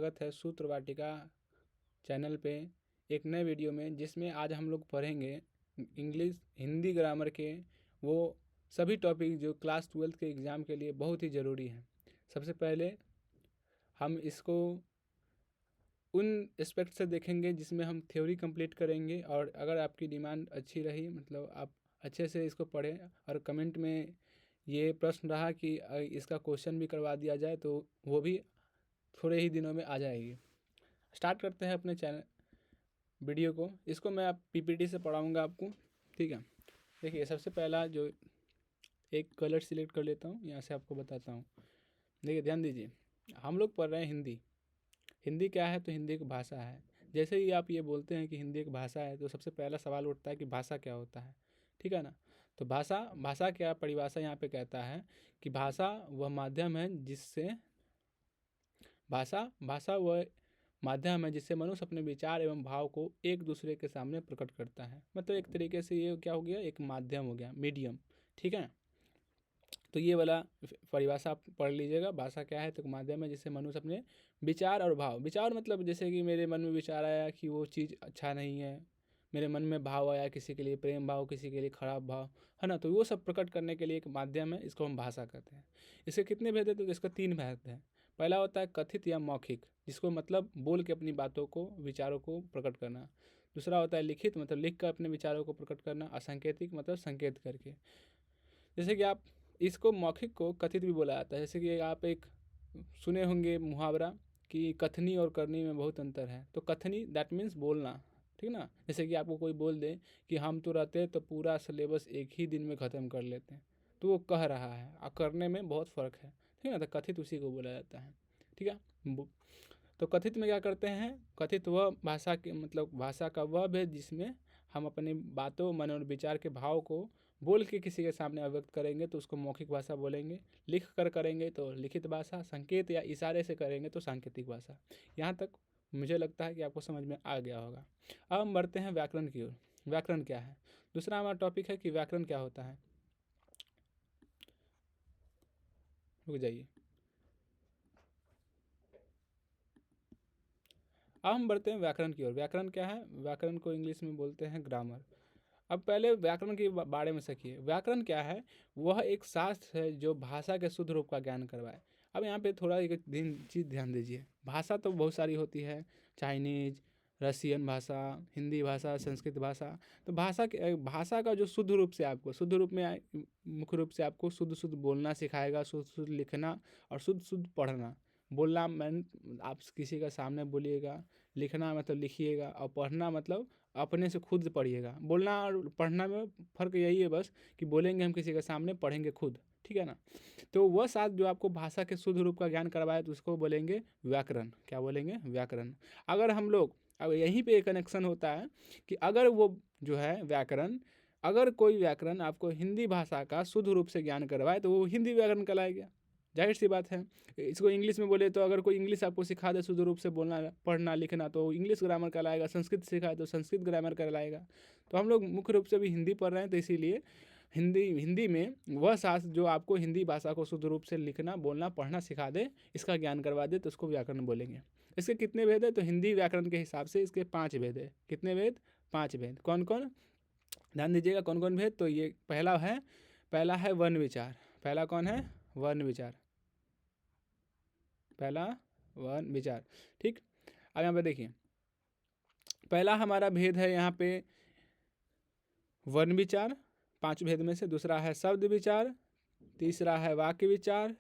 स्वागत है सूत्र वाटिका चैनल पे एक नए वीडियो में, जिसमें आज हम लोग पढ़ेंगे इंग्लिश हिंदी ग्रामर के वो सभी टॉपिक जो क्लास 12 के एग्ज़ाम के लिए बहुत ही ज़रूरी हैं। सबसे पहले हम इसको उन एस्पेक्ट से देखेंगे जिसमें हम थ्योरी कंप्लीट करेंगे, और अगर आपकी डिमांड अच्छी रही, मतलब आप अच्छे से इसको पढ़ें और कमेंट में ये प्रश्न रहा कि इसका क्वेश्चन भी करवा दिया जाए, तो वो भी थोड़े ही दिनों में आ जाएगी। स्टार्ट करते हैं अपने चैनल वीडियो को। इसको मैं आप पीपीटी से पढ़ाऊँगा आपको, ठीक है। देखिए, सबसे पहला जो एक कलर सिलेक्ट कर लेता हूँ, यहाँ से आपको बताता हूँ। देखिए, ध्यान दीजिए, हम लोग पढ़ रहे हैं हिंदी। हिंदी क्या है? तो हिंदी एक भाषा है। जैसे ही आप ये बोलते हैं कि हिंदी एक भाषा है, तो सबसे पहला सवाल उठता है कि भाषा क्या होता है, ठीक है ना। तो भाषा क्या परिभाषा यहाँ पे कहता है कि भाषा वह माध्यम है जिससे भाषा वह माध्यम है जिससे मनुष्य अपने विचार एवं भाव को एक दूसरे के सामने प्रकट करता है। मतलब एक तरीके से ये क्या हो गया, एक माध्यम हो गया, मीडियम, ठीक है। तो ये वाला परिभाषा आप पढ़ लीजिएगा। भाषा क्या है? तो माध्यम है जिससे मनुष्य अपने विचार और भाव, विचार मतलब जैसे कि मेरे मन में विचार आया कि वो चीज़ अच्छा नहीं है, मेरे मन में भाव आया किसी के लिए प्रेम भाव, किसी के लिए खराब भाव, है ना। तो वो सब प्रकट करने के लिए एक माध्यम है, इसको हम भाषा कहते हैं। इसके कितने भेद है? तो इसका 3 भेद है। पहला होता है कथित या मौखिक, जिसको मतलब बोल के अपनी बातों को, विचारों को प्रकट करना। दूसरा होता है लिखित, मतलब लिख कर अपने विचारों को प्रकट करना। और सांकेतिक मतलब संकेत करके। जैसे कि आप इसको मौखिक को कथित भी बोला जाता है। जैसे कि आप एक सुने होंगे मुहावरा कि कथनी और करनी में बहुत अंतर है। तो कथनी दैट मीन्स बोलना, ठीक ना। जैसे कि आपको कोई बोल दे कि हम तो रहते तो पूरा सिलेबस एक ही दिन में ख़त्म कर लेते हैं, तो वो कह रहा है, और करने में बहुत फ़र्क है, ठीक है ना। तो कथित उसी को बोला जाता है, ठीक है। तो कथित में क्या करते हैं? कथित वह भाषा के मतलब भाषा का वह भेद जिसमें हम अपनी बातों, मन और विचार के भाव को बोल के किसी के सामने अभिव्यक्त करेंगे तो उसको मौखिक भाषा बोलेंगे। लिख कर करेंगे तो लिखित भाषा, संकेत या इशारे से करेंगे तो सांकेतिक भाषा। यहाँ तक मुझे लगता है कि आपको समझ में आ गया होगा। अब हम बढ़ते हैं व्याकरण की ओर। व्याकरण क्या है? दूसरा हमारा टॉपिक है कि व्याकरण क्या होता है। रुक जाइए, अब हम बढ़ते हैं व्याकरण की ओर। व्याकरण क्या है? व्याकरण को इंग्लिश में बोलते हैं ग्रामर। अब पहले व्याकरण के बारे में सीखिए। व्याकरण क्या है? वह एक शास्त्र है जो भाषा के शुद्ध रूप का ज्ञान करवाए। अब यहाँ पे थोड़ा एक चीज़ ध्यान दीजिए। भाषा तो बहुत सारी होती है, चाइनीज, रसियन भाषा, हिंदी भाषा, संस्कृत भाषा। तो भाषा का जो शुद्ध रूप से आपको शुद्ध रूप में मुख्य रूप से आपको शुद्ध शुद्ध बोलना सिखाएगा, शुद्ध शुद्ध लिखना और शुद्ध शुद्ध पढ़ना। बोलना आप किसी का सामने बोलिएगा, लिखना मतलब लिखिएगा, और पढ़ना मतलब अपने से खुद पढ़िएगा। बोलना और पढ़ना में फ़र्क यही है बस कि बोलेंगे हम किसी के सामने, पढ़ेंगे खुद, ठीक है ना। तो वह शास्त्र जो आपको भाषा के शुद्ध रूप का ज्ञान करवाए तो उसको बोलेंगे व्याकरण। क्या बोलेंगे? व्याकरण। अगर हम लोग अब यहीं पे एक कनेक्शन होता है कि अगर वो जो है व्याकरण, अगर कोई व्याकरण आपको हिंदी भाषा का शुद्ध रूप से ज्ञान करवाए तो वो हिंदी व्याकरण कहलाएगा। जाहिर सी बात है। इसको इंग्लिश में बोले तो अगर कोई इंग्लिश आपको सिखा दे शुद्ध रूप से बोलना, पढ़ना, लिखना, तो इंग्लिश ग्रामर कहलाएगा। संस्कृत सिखाए तो संस्कृत ग्रामर कहलाएगा। तो हम लोग मुख्य रूप से भी हिंदी पढ़ रहे हैं, तो इसीलिए हिंदी में वह शास्त्र जो आपको हिंदी भाषा को शुद्ध रूप से लिखना, बोलना, पढ़ना सिखा दे, इसका ज्ञान करवा दे, तो उसको व्याकरण बोलेंगे। इसके कितने भेद है? तो हिंदी व्याकरण के हिसाब से इसके 5 भेद है। कितने भेद? 5 भेद। कौन कौन? ध्यान दीजिएगा कौन कौन भेद। तो ये पहला है वर्ण विचार। पहला कौन है? वर्ण विचार। पहला वर्ण विचार, ठीक। अब यहाँ पे देखिए, पहला हमारा भेद है यहाँ पे वर्ण विचार, 5 भेद में से। दूसरा है शब्द विचार, तीसरा है वाक्य विचार,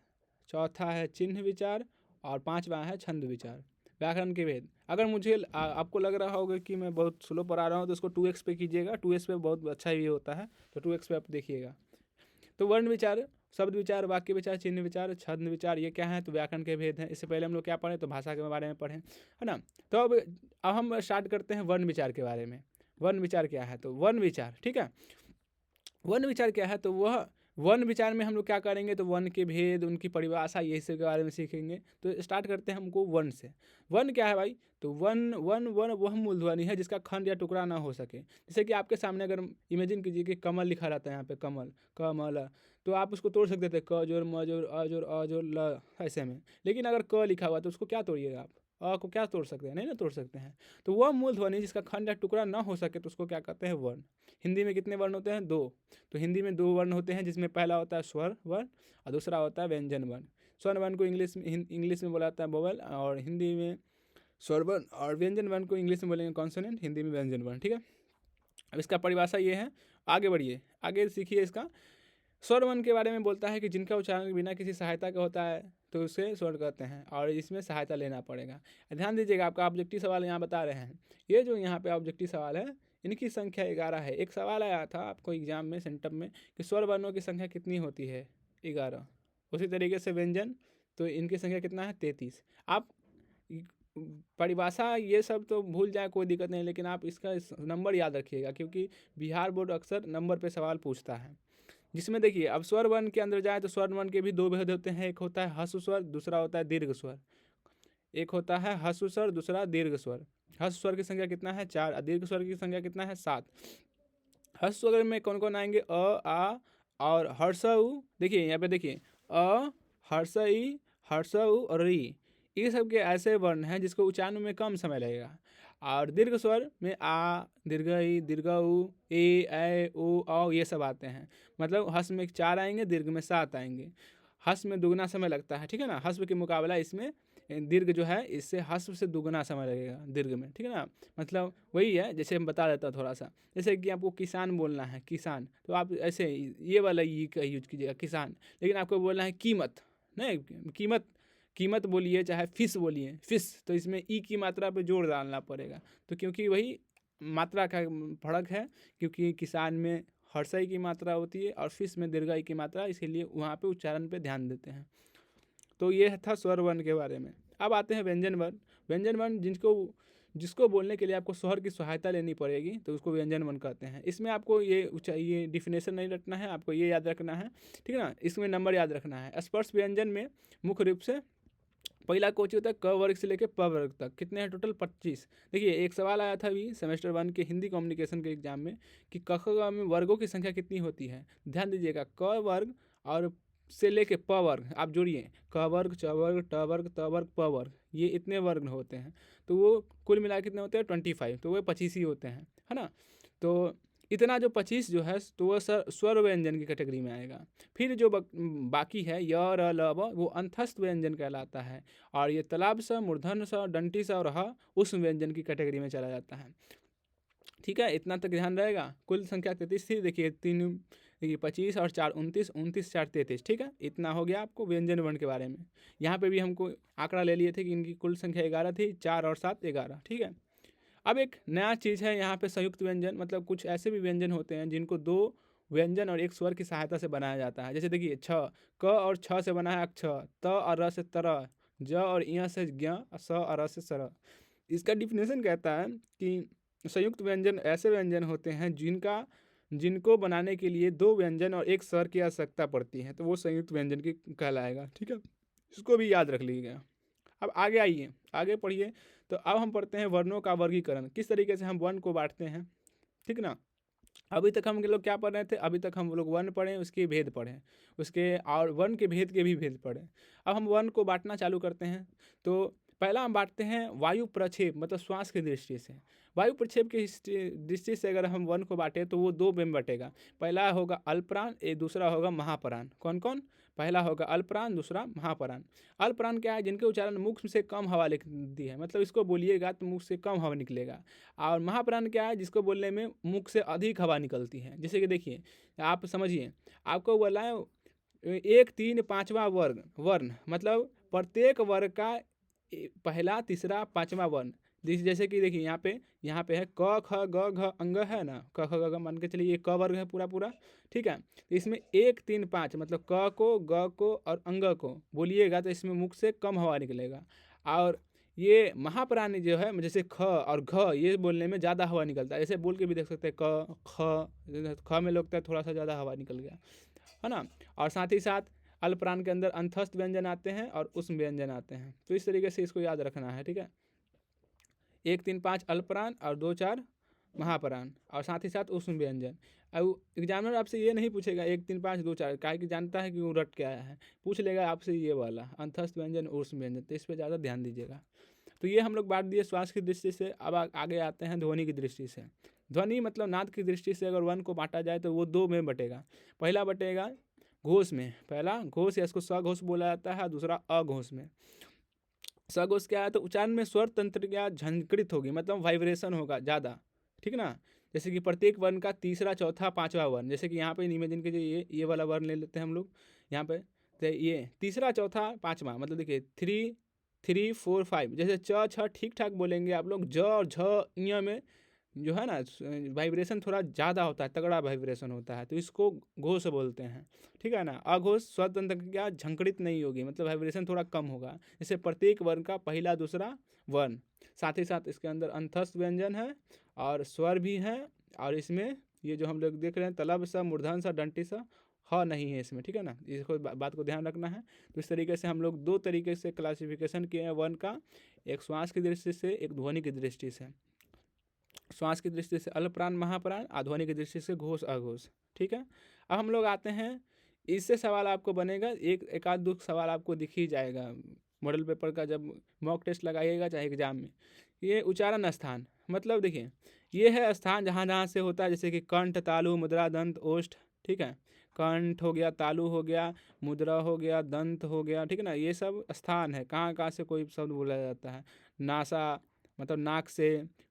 चौथा है चिन्ह विचार, और 5वां है छंद विचार। व्याकरण के भेद। अगर मुझे आपको लग रहा होगा कि मैं बहुत स्लो पढ़ा रहा हूँ तो उसको 2x पे कीजिएगा। 2x पे बहुत अच्छा भी होता है, तो 2x पे आप देखिएगा। तो वर्ण विचार, शब्द विचार, वाक्य विचार, चिन्ह विचार, छंद विचार, ये क्या है? तो व्याकरण के भेद हैं। इससे पहले हम लोग क्या पढ़े? तो भाषा के बारे में पढ़े, है ना। तो अब हम स्टार्ट करते हैं वर्ण विचार के बारे में। वर्ण विचार क्या है? तो वर्ण विचार, ठीक है। वर्ण विचार क्या है? तो वह वर्ण विचार में हम लोग क्या करेंगे? तो वर्ण के भेद, उनकी परिभाषा, यही सब के बारे में सीखेंगे। तो स्टार्ट करते हैं हमको वर्ण से। वर्ण क्या है भाई? तो वर्ण वह मूलध्वनि है जिसका खंड या टुकड़ा ना हो सके। जैसे कि आपके सामने अगर इमेजिन कीजिए कि कमल लिखा रहता है, यहाँ पे कमल, कमल, तो आप उसको तोड़ सकते थे, क जोर, म जोर, अ जोर, अ जोर, ल, ऐसे में। लेकिन अगर क लिखा हुआ तो उसको क्या तोड़िएगा आप? को क्या तोड़ सकते हैं, नहीं ना तोड़ सकते हैं। तो वह मूल ध्वनि जिसका खंड या टुकड़ा ना हो सके तो उसको क्या कहते हैं, वर्ण। हिंदी में कितने वर्ण होते हैं, 2। तो हिंदी में 2 वर्ण होते हैं, जिसमें पहला होता है स्वर वर्ण और दूसरा होता है व्यंजन वर्ण। स्वर वर्ण को इंग्लिश में बोला जाता है वोवेल, और हिंदी में स्वर वर्ण, और व्यंजन वर्ण को इंग्लिश में बोलेंगे कॉन्सोनेंट, हिंदी में व्यंजन वर्ण। ठीक है, अब इसका परिभाषा ये है, आगे बढ़िए, आगे सीखिए इसका। स्वर वर्ण के बारे में बोलता है कि जिनका उच्चारण बिना किसी सहायता का होता है तो उसे स्वर कहते हैं, और इसमें सहायता लेना पड़ेगा। ध्यान दीजिएगा, आपका ऑब्जेक्टिव सवाल यहाँ बता रहे हैं। ये जो यहाँ पे ऑब्जेक्टिव सवाल है, इनकी संख्या 11 है। एक सवाल आया था आपको एग्जाम में सेंटअप में कि स्वर वर्णों की संख्या कितनी होती है, 11। उसी तरीके से व्यंजन, तो इनकी संख्या कितना है, 33। आप परिभाषा ये सब तो भूल जाए कोई दिक्कत नहीं, लेकिन आप इसका नंबर याद रखिएगा, क्योंकि बिहार बोर्ड अक्सर नंबर पे सवाल पूछता है। जिसमें देखिए, अब स्वर वर्ण के अंदर जाए तो स्वर वर्ण के भी 2 भेद होते हैं, एक होता है ह्रस्व स्वर, दूसरा होता है दीर्घ स्वर। एक होता है ह्रस्व स्वर, दूसरा दीर्घ स्वर। ह्रस्व स्वर की संख्या कितना है, 4, और दीर्घ स्वर की संख्या कितना है, 7। ह्रस्व स्वर में कौन कौन आएंगे, अ, आ और हर्ष उ। देखिए यहाँ पे देखिए, अ, हर्ष ई, हर्ष उ और री, ये सब के ऐसे वर्ण हैं जिसको उच्चारण में कम समय लगेगा। और दीर्घ स्वर में आ, दीर्घ ई, दीर्घ उ, ए, उ, औ, ये सब आते हैं। मतलब हर्ष में 4 आएंगे, दीर्घ में 7 आएंगे। हर्ष में दुगना समय लगता है, ठीक है ना। हर्ष के मुकाबला इसमें दीर्घ जो है, इससे हर्ष से दुगना समय लगेगा दीर्घ में, ठीक है ना। मतलब वही है, जैसे हम बता देता हूँ थोड़ा सा। जैसे कि आपको किसान बोलना है, किसान, तो आप ऐसे ये वाला ई का यूज कीजिएगा, किसान। लेकिन आपको बोलना है कीमत, नहीं, कीमत, कीमत बोलिए, चाहे फिश बोलिए, फिश, तो इसमें ई की मात्रा पे जोर डालना पड़ेगा। तो क्योंकि वही मात्रा का फर्क है, क्योंकि किसान में हर्षई की मात्रा होती है और फिश में दीर्घई की मात्रा, इसीलिए वहाँ पे उच्चारण पे ध्यान देते हैं। तो ये था स्वर वर्ण के बारे में। अब आते हैं व्यंजन वर्ण। व्यंजन वर्ण जिसको बोलने के लिए आपको स्वर की सहायता लेनी पड़ेगी, तो उसको व्यंजन वर्ण कहते हैं। इसमें आपको ये डिफिनेशन नहीं रटना है, आपको ये याद रखना है, ठीक है ना। इसमें नंबर याद रखना है। स्पर्श व्यंजन में मुख्य रूप से पहला कोच होता है क वर्ग से लेकर प वर्ग तक। कितने हैं टोटल, 25। देखिए, एक सवाल आया था अभी सेमेस्टर 1 के हिंदी कम्युनिकेशन के एग्जाम में कि क ख ग में वर्गों की संख्या कितनी होती है। ध्यान दीजिएगा, क वर्ग और से लेके प वर्ग आप जोड़िए, क वर्ग, च वर्ग, ट वर्ग, त वर्ग, प वर्ग, ये इतने वर्ग होते हैं। तो वो कुल मिला कितने होते हैं, 25, तो वो 25 ही होते हैं, है ना। तो इतना जो 25 जो है, तो वह स्वर व्यंजन की कैटेगरी में आएगा। फिर जो बाकी है य, र, ल, व, वो अंतस्थ व्यंजन कहलाता है। और ये तलाब सा, मूर्धन्य सा, दंटी सा और ह उस व्यंजन की कैटेगरी में चला जाता है। ठीक है, इतना तक ध्यान रहेगा। कुल संख्या 33 थी, देखिए 3, देखिए 25 और 4 29, 29 4 33, ठीक है। इतना हो गया आपको व्यंजन वर्ण के बारे में। यहाँ पे भी हमको आंकड़ा ले लिए थे कि इनकी कुल संख्या 11 थी, 4 और 7 11, ठीक है। अब एक नया चीज़ है यहाँ पे संयुक्त व्यंजन, मतलब कुछ ऐसे भी व्यंजन होते हैं जिनको 2 व्यंजन और एक स्वर की सहायता से बनाया जाता है। जैसे देखिए, छ, क और छ से बना है अक्ष, त और र से तरह, ज और इ से ज्ञ, स और र से सर। इसका डिफिनेशन कहता है कि संयुक्त व्यंजन ऐसे व्यंजन होते हैं जिनको बनाने के लिए 2 व्यंजन और एक स्वर की आवश्यकता पड़ती है, तो वो संयुक्त व्यंजन की कहलाएगा, ठीक है। इसको भी याद रख लीजिएगा। अब आगे आइए, आगे पढ़िए। तो अब हम पढ़ते हैं वर्णों का वर्गीकरण, किस तरीके से हम वर्ण को बांटते हैं, ठीक ना। अभी तक हम लोग क्या पढ़ रहे थे, अभी तक हम लोग वर्ण पढ़े, उसके भेद पढ़े, उसके और वर्ण के भेद के भी भेद पढ़े। अब हम वर्ण को बांटना चालू करते हैं। तो पहला हम बांटते हैं वायु प्रक्षेप, मतलब श्वास की दृष्टि से। वायु प्रक्षेप की दृष्टि से अगर हम वर्ण को बांटे तो वो 2 में बटेगा। पहला होगा अल्पप्राण, दूसरा होगा महाप्राण। कौन कौन, पहला होगा अल्पप्राण, दूसरा महाप्राण। अल्पप्राण क्या है, जिनके उच्चारण मुख से कम हवा निकलती है, मतलब इसको बोलिएगा तो मुख से कम हवा निकलेगा। और महाप्राण क्या है, जिसको बोलने में मुख से अधिक हवा निकलती है। जैसे कि देखिए, आप समझिए, आपको बोला है 1 3 5वां वर्ण, मतलब प्रत्येक वर्ग का पहला, तीसरा, 5वां वर्ण। जैसे कि देखिए, यहाँ पे है क ख ग घ अंग है ना, क ख ग घ मान के चलिए, ये क वर्ग है पूरा पूरा, ठीक है। तो इसमें 1 3 5 मतलब क को, ग को और अंग को बोलिएगा तो इसमें मुख से कम हवा निकलेगा। और ये महाप्राणी जो है, जैसे ख और घ, ये बोलने में ज़्यादा हवा निकलता है। ऐसे बोल के भी देख सकते हैं, क ख में लगता है थोड़ा सा ज़्यादा हवा निकल गया, है ना। और साथ ही साथ अल्पप्राण के अंदर अंतस्थ व्यंजन आते हैं और उष्म व्यंजन आते हैं। तो इस तरीके से इसको याद रखना है, ठीक है। 1 3 5 अल्पप्राण और 2 4 महाप्राण, और साथ ही साथ उष्म व्यंजन। अब एग्जामिनर आपसे ये नहीं पूछेगा 1 3 5 2 4, काहे कि जानता है कि वो रट के आया है, पूछ लेगा आपसे ये वाला अंतस्थ व्यंजन, उष्म व्यंजन। तो इस पर ज़्यादा ध्यान दीजिएगा। तो ये हम लोग बांट दिए श्वास की दृष्टि से। अब आगे आते हैं ध्वनि की दृष्टि से। ध्वनि मतलब नाद की दृष्टि से अगर वन को बांटा जाए तो वो दो में बटेगा। पहला बटेगा घोष में, पहला घोष या इसको सघोष बोला जाता है, दूसरा अघोष में। सघोष क्या है, तो उच्चारण में स्वर तंत्र क्या झंकृत होगी, मतलब वाइब्रेशन होगा ज़्यादा, ठीक ना। जैसे कि प्रत्येक वर्ण का तीसरा चौथा पांचवा वर्ण, जैसे कि यहाँ पे इमेजिन कीजिए ये वाला वर्ण ले लेते हैं हम लोग यहाँ पे, तो ये तीसरा चौथा पांचवा, मतलब देखिए 3 3 4 5, जैसे च छ ठीक ठाक बोलेंगे आप लोग, ज और झ ञ में जो है ना वाइब्रेशन थोड़ा ज़्यादा होता है, तगड़ा वाइब्रेशन होता है, तो इसको घोष बोलते हैं, ठीक है ना। अघोष स्वतंत्र क्या झंकृत नहीं होगी, मतलब वाइब्रेशन थोड़ा कम होगा। जैसे प्रत्येक वर्ण का पहला दूसरा वर्ण, साथ ही साथ इसके अंदर अंतस्थ व्यंजन है और स्वर भी है, और इसमें ये जो हम लोग देख रहे हैं तलब सा, मूर्धन सा, डंटी सा, ह नहीं है इसमें, ठीक है ना। इसको बात को ध्यान रखना है। तो इस तरीके से हम लोग दो तरीके से क्लासिफिकेशन किए हैं वर्ण का, एक श्वास की दृष्टि से, एक ध्वनि की दृष्टि से। श्वास की दृष्टि से अल्पप्राण महाप्राण, ध्वनि की दृष्टि से घोष अघोष, ठीक है। अब हम लोग आते हैं, इससे सवाल आपको बनेगा, एक आध दो सवाल आपको दिख ही जाएगा मॉडल पेपर का जब मॉक टेस्ट लगाइएगा चाहे एग्जाम में। ये उच्चारण स्थान, मतलब देखिए ये है स्थान जहाँ जहाँ से होता है, जैसे कि कंठ, तालु, मुद्रा, दंत, ओष्ठ, ठीक है। कंठ हो गया, तालु हो गया, मुद्रा हो गया, दंत हो गया, ठीक है ना। ये सब स्थान है, कहाँ कहाँ से कोई शब्द बोला जाता है। नासा मतलब नाक से,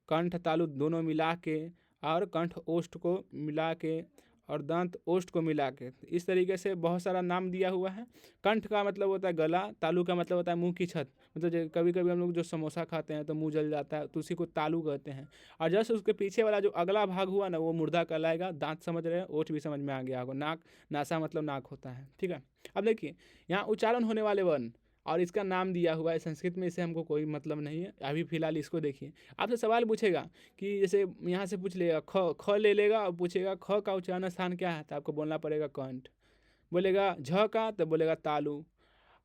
कंठ तालु दोनों मिला के, और कंठ ओष्ठ को मिला के, और दांत ओष्ठ को मिला के, इस तरीके से बहुत सारा नाम दिया हुआ है। कंठ का मतलब होता है गला, तालु का मतलब होता है मुंह की छत, मतलब कभी कभी हम लोग जो समोसा खाते हैं तो मुंह जल जाता है, तो उसी को तालु कहते हैं। और जैसे उसके पीछे वाला जो अगला भाग हुआ ना, वो मुर्दा कहलाएगा। दांत समझ रहे हैं, ओठ भी समझ में आ गया होगा। नाक, नासा मतलब नाक होता है, ठीक है। अब देखिए यहाँ उच्चारण होने वाले वर्ण और इसका नाम दिया हुआ है संस्कृत में, इससे हमको कोई मतलब नहीं है अभी फिलहाल। इसको देखिए, आपसे सवाल पूछेगा कि जैसे यहाँ से पूछ लेगा ख ले लेगा और पूछेगा ख का उच्चारण स्थान क्या है, तो आपको बोलना पड़ेगा कंठ। बोलेगा झ का तो बोलेगा तालु,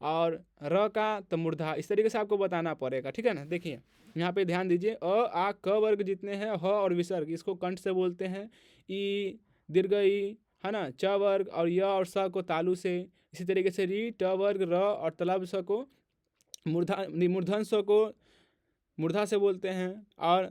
और र का तो मूर्धा। इस तरीके से आपको बताना पड़ेगा, ठीक है ना। देखिए यहाँ पे ध्यान दीजिए, आ क वर्ग जितने हैं, ह और विसर्ग, इसको कंठ से बोलते हैं। ई, दीर्घ ई, है ना, च वर्ग और य और स को तालु से। इसी तरीके से री, ट वर्ग, र और तलब स को मूर्धन स को मूर्धा से बोलते हैं, और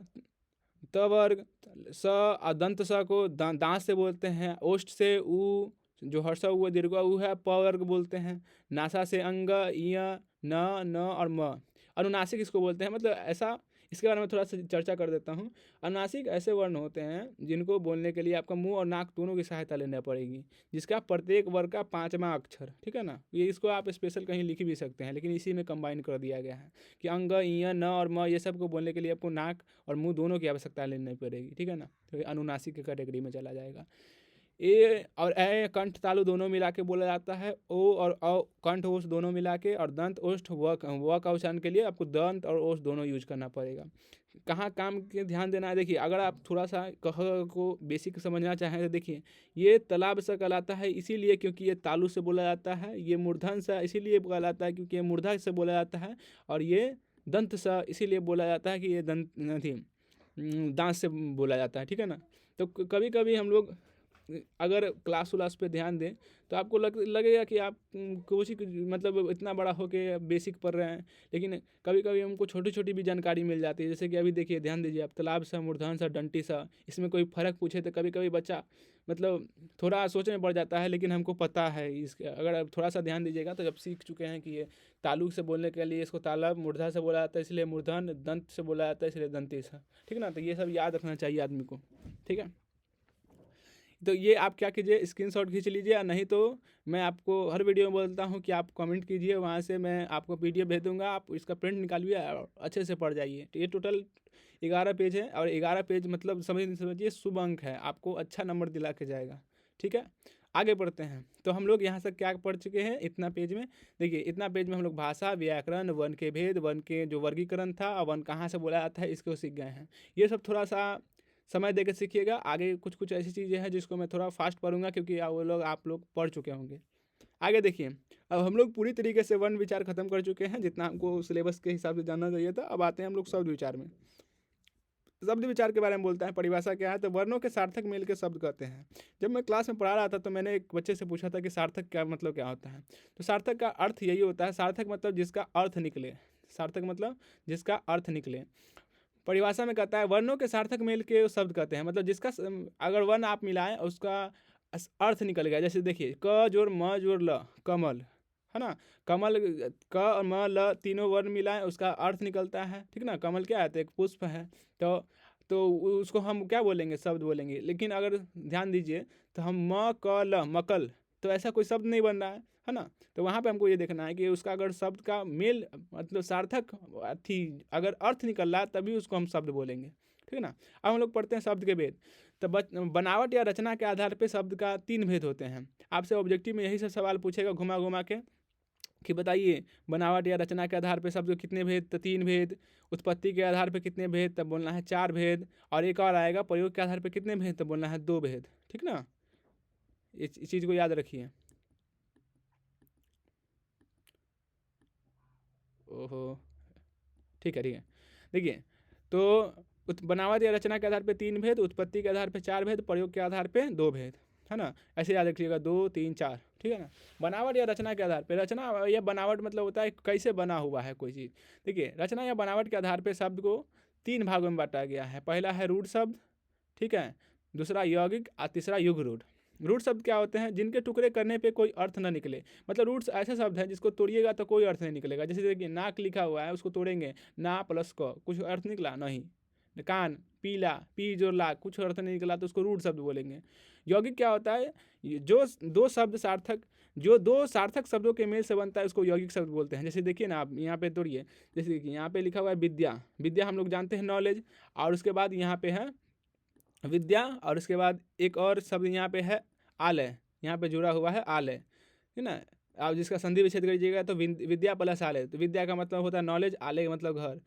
त वर्ग स और दंत स को दांत से बोलते हैं। ओष्ठ से उ, जो हर्षा हुआ दीर्घ उ है, प वर्ग बोलते हैं। नासा से अंग, य, न और म। अनुनासिक इसको बोलते हैं, मतलब ऐसा, इसके बारे में थोड़ा सा चर्चा कर देता हूँ। अनुनासिक ऐसे वर्ण होते हैं जिनको बोलने के लिए आपका मुंह और नाक दोनों की सहायता लेना पड़ेगी, जिसका प्रत्येक वर्ग का 5वां अक्षर, ठीक है ना। ये इसको आप स्पेशल कहीं लिख भी सकते हैं, लेकिन इसी में कंबाइन कर दिया गया है कि अंग, इ, न और म, ये सब को बोलने के लिए आपको नाक और मुंह दोनों की आवश्यकता लेनी पड़ेगी, ठीक है ना। तो ये अनुनासिक की कैटेगरी में चला जाएगा। ए और ए कंठ तालु दोनों मिला के बोला जाता है। ओ और अ कंठ ओष्ठ दोनों मिला के, और दंत ओष्ठ व का उच्चारण के लिए आपको दंत और ओष्ठ दोनों यूज करना पड़ेगा। कहाँ काम के ध्यान देना है, देखिए अगर आप थोड़ा सा कह को बेसिक समझना चाहें तो देखिए ये तालाब सा कहलाता है इसीलिए क्योंकि ये तालु से बोला जाता है। ये मूर्धन सा इसीलिए कहलाता है क्योंकि ये मूर्धा से बोला जाता है। और ये दंत सा इसीलिए बोला जाता है कि ये दांत से बोला जाता है, ठीक है ना। तो कभी कभी हम लोग अगर क्लास व्लास पे ध्यान दें तो आपको लगेगा कि आप कोचिंग मतलब इतना बड़ा हो के बेसिक पढ़ रहे हैं, लेकिन कभी कभी हमको छोटी छोटी भी जानकारी मिल जाती है। जैसे कि अभी देखिए ध्यान दीजिए आप, तालाब सा, मूर्धन सा, डंटी सा, इसमें कोई फ़र्क पूछे तो कभी कभी बच्चा मतलब थोड़ा सोचने पड़ जाता है, लेकिन हमको पता है इसके। अगर आप थोड़ा सा ध्यान दीजिएगा तो जब सीख चुके हैं कि ये तालु से बोलने के लिए इसको तालाब, मूर्धा से बोला जाता है इसलिए मूर्धन, दंत से बोला जाता है इसलिए दंती सा, ठीक है ना। तो ये सब याद रखना चाहिए आदमी को, ठीक है। तो ये आप क्या कीजिए, स्क्रीनशॉट खींच लीजिए, या नहीं तो मैं आपको हर वीडियो में बोलता हूँ कि आप कमेंट कीजिए, वहाँ से मैं आपको PDF भेज दूँगा, आप इसका प्रिंट निकालिए और अच्छे से पढ़ जाइए। तो ये टोटल 11 पेज है, और 11 पेज मतलब समझिए शुभ अंक है, आपको अच्छा नंबर दिला के जाएगा, ठीक है। आगे बढ़ते हैं, तो हम लोग यहाँ से क्या पढ़ चुके हैं इतना पेज में। देखिए इतना पेज में हम लोग भाषा, व्याकरण, वर्ण के भेद, वर्ण के जो वर्गीकरण था और वर्ण कहाँ से बोला जाता है इसको सीख गए हैं। ये सब थोड़ा सा समय देकर सीखिएगा। आगे कुछ कुछ ऐसी चीज़ें हैं जिसको मैं थोड़ा फास्ट पढ़ूंगा क्योंकि वो लोग आप लोग पढ़ चुके होंगे। आगे देखिए, अब हम लोग पूरी तरीके से वर्ण विचार खत्म कर चुके हैं, जितना हमको सिलेबस के हिसाब से जानना चाहिए था। अब आते हैं हम लोग शब्द विचार में। शब्द विचार के बारे में बोलता है, परिभाषा क्या है, तो वर्णों के सार्थक मेल के शब्द कहते हैं। जब मैं क्लास में पढ़ा रहा था तो मैंने एक बच्चे से पूछा था कि सार्थक क्या मतलब क्या होता है। तो सार्थक का अर्थ यही होता है, सार्थक मतलब जिसका अर्थ निकले, सार्थक मतलब जिसका अर्थ निकले। परिभाषा में कहता है वर्णों के सार्थक मेल के शब्द कहते हैं, मतलब जिसका अगर वर्ण आप मिलाएं उसका अर्थ निकल गया। जैसे देखिए क जोड़ म जोड़ ल, कमल, है ना। कमल, क और म ल तीनों वर्ण मिलाएं उसका अर्थ निकलता है, ठीक ना। कमल क्या है, तो एक पुष्प है, तो उसको हम क्या बोलेंगे, शब्द बोलेंगे। लेकिन अगर ध्यान दीजिए तो हम म क ल मकल, तो ऐसा कोई शब्द नहीं बन रहा है ना। तो वहाँ पे हमको ये देखना है कि उसका अगर शब्द का मेल मतलब सार्थक थी, अगर अर्थ निकल रहा है तभी उसको हम शब्द बोलेंगे, ठीक है ना। अब हम लोग पढ़ते हैं शब्द के भेद। तो बनावट या रचना के आधार पे शब्द का 3 भेद होते हैं। आपसे ऑब्जेक्टिव में यही सब सवाल पूछेगा घुमा घुमा के कि बताइए बनावट या रचना के आधार पे शब्द के कितने भेद, तो 3 भेद। उत्पत्ति के आधार पे कितने भेद, तब बोलना है 4 भेद। और एक और आएगा प्रयोग के आधार पे कितने भेद, तब बोलना है 2 भेद, ठीक ना। इस चीज़ को याद रखिए। ओहो, ठीक है, देखिए तो बनावट या रचना के आधार पे 3 भेद, उत्पत्ति के आधार पे 4 भेद, प्रयोग के आधार पे 2 भेद, है ना। ऐसे याद रखिएगा 2 3 4, ठीक है ना। बनावट या रचना के आधार पे, रचना या बनावट मतलब होता है कैसे बना हुआ है कोई चीज़। देखिए रचना या बनावट के आधार पे शब्द को 3 भागों में बांटा गया है। पहला है रूढ़ शब्द, ठीक है, दूसरा यौगिक और तीसरा युग रूढ़। रूढ़ शब्द क्या होते हैं, जिनके टुकड़े करने पे कोई अर्थ ना निकले। मतलब रूट्स ऐसे शब्द हैं जिसको तोड़िएगा तो कोई अर्थ नहीं निकलेगा। जैसे देखिए नाक लिखा हुआ है, उसको तोड़ेंगे ना प्लस क, कुछ अर्थ निकला नहीं। कान, पीला, पी जो ला, कुछ अर्थ नहीं निकला तो उसको रूढ़ शब्द बोलेंगे। यौगिक क्या होता है, जो दो सार्थक शब्दों के मेल से बनता है उसको यौगिक शब्द बोलते हैं। जैसे देखिए ना आप यहाँ पे तोड़िए, जैसे देखिए यहाँ पे लिखा हुआ है विद्या, विद्या हम लोग जानते हैं नॉलेज, और उसके बाद यहाँ पे है विद्या, और उसके बाद एक और शब्द यहाँ पे है आलय, यहाँ पे जुड़ा हुआ है आलय, है ना। आप जिसका संधि विच्छेद करिएगा तो विद्या प्लस आलय, तो विद्या का मतलब होता है नॉलेज, आलय का मतलब घर,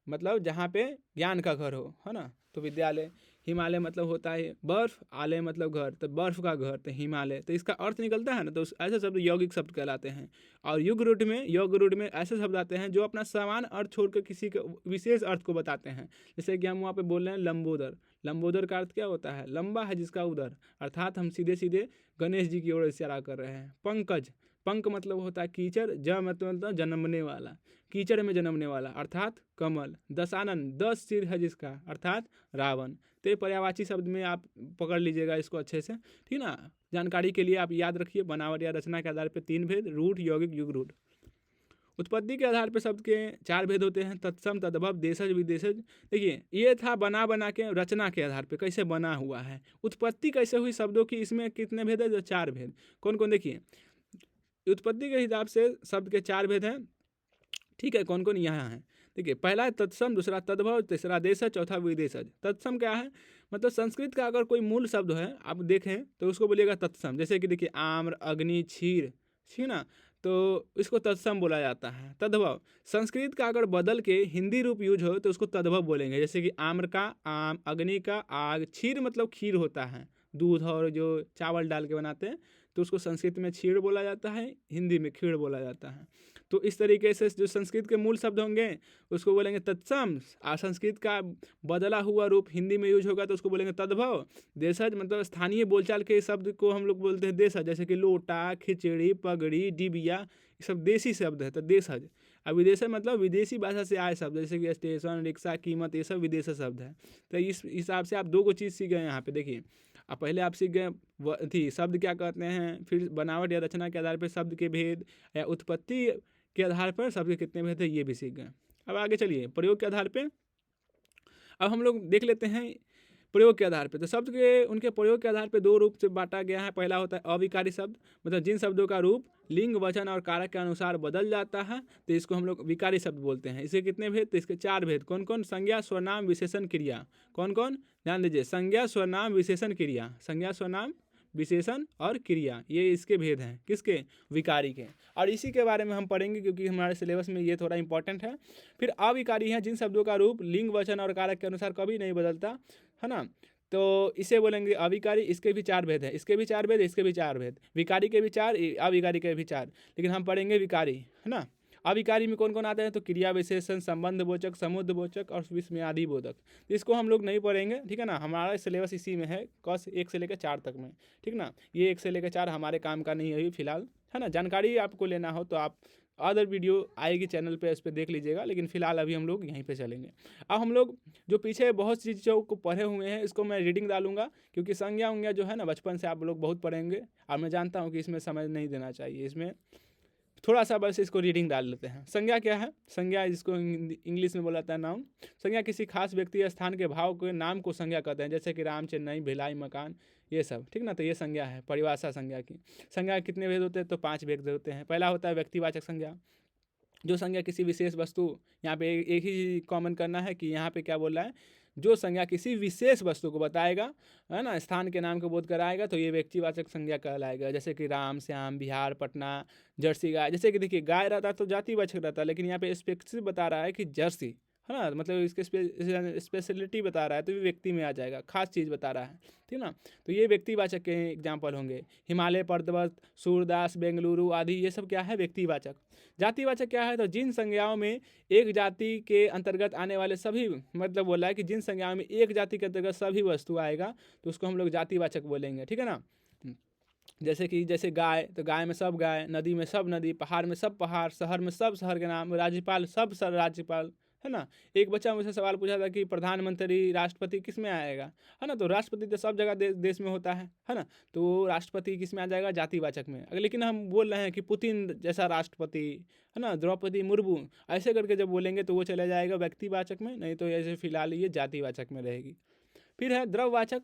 मतलब जहाँ पे ज्ञान का घर हो, है ना, तो विद्यालय। हिमालय मतलब होता है बर्फ, आलय मतलब घर, तो बर्फ का घर तो हिमालय, तो इसका अर्थ निकलता है ना। तो ऐसे शब्द यौगिक शब्द कहलाते हैं। और योग रूढ़ में ऐसे शब्द आते हैं जो अपना समान अर्थ छोड़कर किसी के विशेष अर्थ को बताते हैं। जैसे कि हम वहाँ पे बोल रहे हैं लंबोदर, लंबोदर का अर्थ क्या होता है, लंबा है जिसका उदर, अर्थात हम सीधे सीधे गणेश जी की ओर इशारा कर रहे हैं। पंकज, पंक मतलब होता है कीचड़, ज मतलब जन्मने वाला, कीचड़ में जन्मने वाला, अर्थात कमल। दशानन, 10 सिर है जिसका, अर्थात रावण। तो ये पर्यायवाची शब्द में आप पकड़ लीजिएगा इसको अच्छे से, ठीक ना। जानकारी के लिए आप याद रखिए बनावट या रचना के आधार पर 3 भेद, रूढ़, यौगिक, युग रूढ़। उत्पत्ति के आधार पर शब्द के 4 भेद होते हैं, तत्सम, तद्भव, देशज, विदेशज। देखिए ये था बना के रचना के आधार पे कैसे बना हुआ है। उत्पत्ति कैसे हुई शब्दों की, इसमें कितने भेद है, जो 4 भेद। कौन कौन, देखिए उत्पत्ति के हिसाब से शब्द के 4 भेद हैं, ठीक है। कौन कौन यहाँ है, देखिए पहला है तत्सम, दूसरा तद्भव, तीसरा देशज, चौथा विदेशज। तत्सम क्या है, मतलब संस्कृत का अगर कोई मूल शब्द है आप देखें तो उसको बोलिएगा तत्सम। जैसे कि देखिए आम्र, अग्नि, क्षीर, ठीक ना, तो इसको तत्सम बोला जाता है। तद्भव, संस्कृत का अगर बदल के हिंदी रूप यूज हो तो उसको तद्भव बोलेंगे। जैसे कि आम्र का आम, अग्नि का आग, क्षीर मतलब खीर होता है, दूध और जो चावल डाल के बनाते हैं, तो उसको संस्कृत में क्षीर बोला जाता है, हिंदी में खीर बोला जाता है। तो इस तरीके से जो संस्कृत के मूल शब्द होंगे उसको बोलेंगे तत्सम, और संस्कृत का बदला हुआ रूप हिंदी में यूज होगा तो उसको बोलेंगे तद्भव। देशज मतलब स्थानीय बोलचाल के शब्द को हम लोग बोलते हैं देशज, जैसे कि लोटा, खिचड़ी, पगड़ी, डिबिया, ये सब देसी शब्द है तो देशज। अब विदेशज मतलब विदेशी भाषा से आए शब्द, जैसे कि स्टेशन, रिक्शा, कीमत, ये सब विदेशी शब्द है। तो इस हिसाब से आप 2 को चीज़ सीख गए यहाँ पे। देखिए अब पहले आप सीख गए थी शब्द क्या कहते हैं, फिर बनावट या रचना के आधार पर शब्द के भेद, या उत्पत्ति के आधार पर शब्द के कितने भेद है ये भी सीख गए। अब आगे चलिए प्रयोग के आधार पे। अब हम लोग देख लेते हैं प्रयोग के आधार पे। तो शब्द के उनके प्रयोग के आधार पे 2 रूप से बांटा गया है। पहला होता है अविकारी शब्द, मतलब जिन शब्दों का रूप लिंग, वचन और कारक के अनुसार बदल जाता है तो इसको हम लोग विकारी शब्द बोलते हैं। इसके कितने भेद, तो इसके 4 भेद। कौन कौन, संज्ञा, स्वनाम, विशेषण, क्रिया। कौन कौन, ध्यान दीजिए, संज्ञा, स्वनाम, विशेषण, क्रिया। संज्ञा, स्वनाम, विशेषण और क्रिया, ये इसके भेद हैं, किसके, विकारी के। और इसी के बारे में हम पढ़ेंगे क्योंकि हमारे सिलेबस में ये थोड़ा इंपॉर्टेंट है। फिर अविकारी हैं जिन शब्दों का रूप लिंग, वचन और कारक के अनुसार कभी नहीं बदलता, है ना, तो इसे बोलेंगे अविकारी। इसके भी 4 भेद हैं, इसके भी 4 भेद, इसके भी 4 भेद, विकारी के भी 4, अविकारी के भी 4, लेकिन हम पढ़ेंगे विकारी, है ना। अविकारी में कौन कौन आते हैं, तो क्रिया विशेषण, संबंध बोचक, समुद्र बोचक और विस्मयादि बोधक। तो इसको हम लोग नहीं पढ़ेंगे, ठीक है ना। हमारा सिलेबस इसी में है, कस 1 से लेकर 4 तक में, ठीक ना। ये 1 से लेकर 4 हमारे काम का नहीं है अभी फिलहाल, है ना। जानकारी आपको लेना हो तो आप अदर वीडियो आएगी चैनल पे, उस पर देख लीजिएगा, लेकिन फिलहाल अभी हम लोग यहीं पे चलेंगे। अब हम लोग जो पीछे बहुत सी चीज़ों को पढ़े हुए हैं, इसको मैं रीडिंग डालूंगा, क्योंकि संज्ञा उंज्ञा जो है ना बचपन से आप लोग बहुत पढ़ेंगे, और मैं जानता हूँ कि इसमें समय नहीं देना चाहिए, इसमें थोड़ा सा बस इसको रीडिंग डाल लेते हैं। संज्ञा क्या है? संज्ञा जिसको इंग्लिश में बोला जाता है नाउन। संज्ञा किसी खास व्यक्ति या स्थान के भाव के नाम को संज्ञा कहते हैं, जैसे कि राम, चेन्नई, भिलाई, मकान, ये सब, ठीक ना। तो ये संज्ञा है, परिभाषा संज्ञा की। संज्ञा के कितने भेद होते हैं? तो 5 भेद होते हैं। पहला होता है व्यक्तिवाचक संज्ञा, जो संज्ञा किसी विशेष वस्तु, यहाँ पे एक ही कॉमन करना है कि यहाँ पे क्या बोल रहा है, जो संज्ञा किसी विशेष वस्तु को बताएगा, है ना, स्थान के नाम को बोध कराएगा, तो ये व्यक्तिवाचक संज्ञा कहलाएगा। जैसे कि राम, श्याम, बिहार, पटना, जर्सी गाय। जैसे कि देखिए गाय रहता तो जातिवाचक रहता, लेकिन यहाँ पे स्पेसिफिक बता रहा है कि जर्सी, है ना, मतलब इसके स्पेशलिटी बता रहा है, तो ये व्यक्ति में आ जाएगा, खास चीज़ बता रहा है, ठीक ना। तो ये व्यक्तिवाचक के एग्जाम्पल होंगे। हिमालय पर्वत, सूरदास, बेंगलुरु आदि, ये सब क्या है? व्यक्तिवाचक। जातिवाचक क्या है? तो जिन संज्ञाओं में एक जाति के अंतर्गत आने वाले सभी, मतलब बोला है कि जिन संज्ञाओं में एक जाति के अंतर्गत सभी वस्तु आएगा, तो उसको हम लोग जातिवाचक बोलेंगे, ठीक है ना। जैसे गाय, तो गाय में सब गाय, नदी में सब नदी, पहाड़ में सब पहाड़, शहर में सब शहर के नाम, राज्यपाल सब राज्यपाल, है ना। एक बच्चा मुझसे सवाल पूछा था कि प्रधानमंत्री, राष्ट्रपति किस में आएगा, है ना। तो राष्ट्रपति तो सब जगह देश में होता है ना। तो राष्ट्रपति किस में आ जाएगा? जातिवाचक में। लेकिन हम बोल रहे हैं कि पुतिन जैसा राष्ट्रपति, है ना, द्रौपदी मुर्मू, ऐसे करके जब बोलेंगे तो वो चला जाएगा व्यक्तिवाचक में, नहीं तो ऐसे फिलहाल ये जातिवाचक में रहेगी। फिर है द्रव्यवाचक,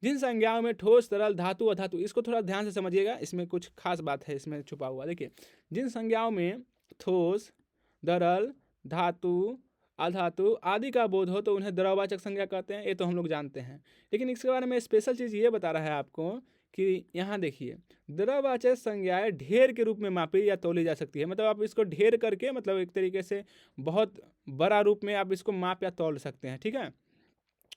जिन संज्ञाओं में ठोस, तरल, धातु, अधातु, इसको थोड़ा ध्यान से समझिएगा, इसमें कुछ खास बात है इसमें छुपा हुआ। देखिए, जिन संज्ञाओं में ठोस, तरल, धातु, अधातु आदि का बोध हो तो उन्हें द्रव्यवाचक संज्ञा कहते हैं, ये तो हम लोग जानते हैं। लेकिन इसके बारे में स्पेशल चीज़ ये बता रहा है आपको कि यहाँ देखिए, द्रव्यवाचक संज्ञाएं ढेर के रूप में मापी या तौली जा सकती है। मतलब आप इसको ढेर करके, मतलब एक तरीके से बहुत बड़ा रूप में आप इसको माप या तौल सकते हैं, ठीक है।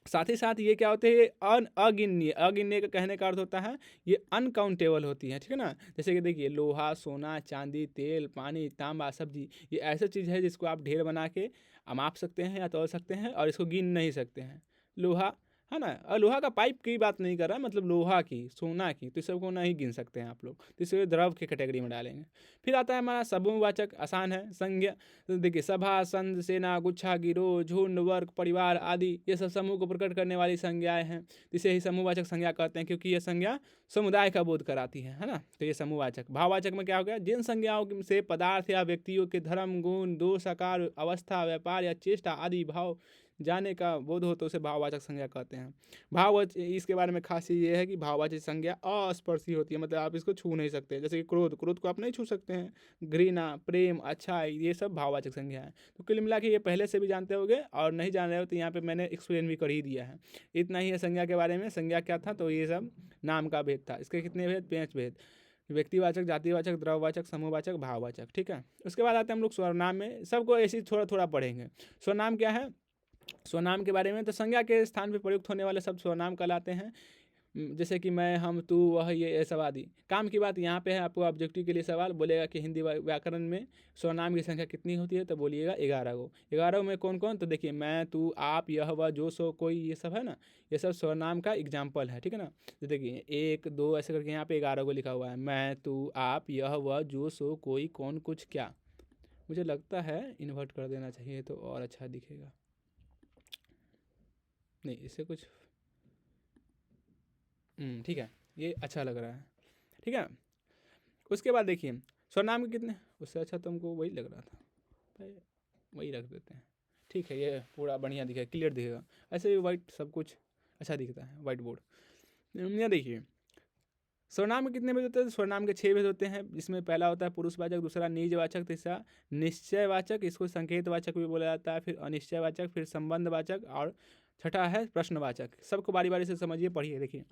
साथ ही साथ ये क्या होते हैं? ये अगिननीय, अगिननीय का कहने का अर्थ होता है ये अनकाउंटेबल होती है, ठीक है ना। जैसे कि देखिए, लोहा, सोना, चांदी, तेल, पानी, तांबा, सब्जी, ये ऐसा चीज़ है जिसको आप ढेर बना के माप सकते हैं या तौल सकते हैं, और इसको गिन नहीं सकते हैं। लोहा, है ना, और लोहा का पाइप की बात नहीं कर रहा, मतलब लोहा की, सोना की, तो इस सबको नहीं गिन सकते हैं आप लोग, तो इसे द्रव की कैटेगरी में डालेंगे। फिर आता है हमारा समूहवाचक, आसान है। संज्ञा, तो देखिए, सभा, संघ, सेना, गुच्छा, गिरोह, झुंड, वर्ग, परिवार आदि, ये सब समूह को प्रकट करने वाली संज्ञाएं हैं, इसे ही समूहवाचक संज्ञा कहते हैं, क्योंकि ये संज्ञा समुदाय का बोध कराती है ना। तो ये समूहवाचक। भाववाचक में क्या हो गया? जिन संज्ञाओं से पदार्थ या व्यक्तियों के धर्म, गुण, दोष, आकार, अवस्था, व्यापार या चेष्टा आदि भाव जाने का बोध हो तो उसे भाववाचक संज्ञा कहते हैं। भाववाचक, इसके बारे में खास ये है कि भाववाचक संज्ञा अस्पर्शी होती है, मतलब आप इसको छू नहीं सकते। जैसे कि क्रोध, क्रोध को आप नहीं छू सकते हैं। घृणा, प्रेम, अच्छाई, ये सब भाववाचक संज्ञा है। तो कुल मिला के ये पहले से भी जानते होंगे, और नहीं जान रहे हो तो यहाँ पे मैंने एक्सप्लेन भी कर ही दिया है। इतना ही है संज्ञा के बारे में। संज्ञा क्या था? तो ये सब नाम का भेद था। इसके कितने भेद? 5 भेद। व्यक्तिवाचक, जातिवाचक, द्रव्यवाचक, समूहवाचक, भाववाचक, ठीक है। उसके बाद आते हैं हम लोग स्वरनाम में। सबको ऐसे थोड़ा थोड़ा पढ़ेंगे। स्वरनाम क्या है? स्वनाम के बारे में, तो संज्ञा के स्थान पर प्रयुक्त होने वाले शब्द स्वनाम कहलाते हैं। जैसे कि मैं, हम, तू, वह, ये सब आदि। काम की बात यहाँ पे है। आपको ऑब्जेक्टिव के लिए सवाल बोलेगा कि हिंदी व्याकरण में स्वनाम की संख्या कितनी होती है, तो बोलिएगा 11 गो। 11 में कौन कौन? तो देखिए, मैं, तू, आप, यह, वह, जो, सो, कोई, ये सब है ना, ये सब स्वनाम का एग्जाम्पल है, ठीक है ना। तो देखिए 1, 2 ऐसे करके यहाँ पे 11 गो लिखा हुआ है। मैं, तू, आप, यह, वह, जो, सो, कोई, कौन, कुछ, क्या। मुझे लगता है इन्वर्ट कर देना चाहिए तो और अच्छा दिखेगा। नहीं, इससे कुछ ठीक है, ये अच्छा लग रहा है, ठीक है। उसके बाद देखिए, स्वरनाम के कितने, उससे अच्छा तो हमको वही लग रहा था, वही रख देते हैं, ठीक है। ये पूरा बढ़िया दिखेगा, क्लियर दिखेगा। ऐसे भी वाइट सब कुछ अच्छा दिखता है, वाइट बोर्ड। यहाँ देखिए, स्वरनाम के कितने भेद होते हैं? स्वरनाम के 6 भेद होते हैं, जिसमें पहला होता है पुरुषवाचक, दूसरा निजवाचक, तीसरा निश्चयवाचक, इसको संकेतवाचक भी बोला जाता है, फिर अनिश्चयवाचक, फिर संबंधवाचक, और छठा है प्रश्नवाचक। सबको बारी बारी से समझिए, पढ़िए। देखिए,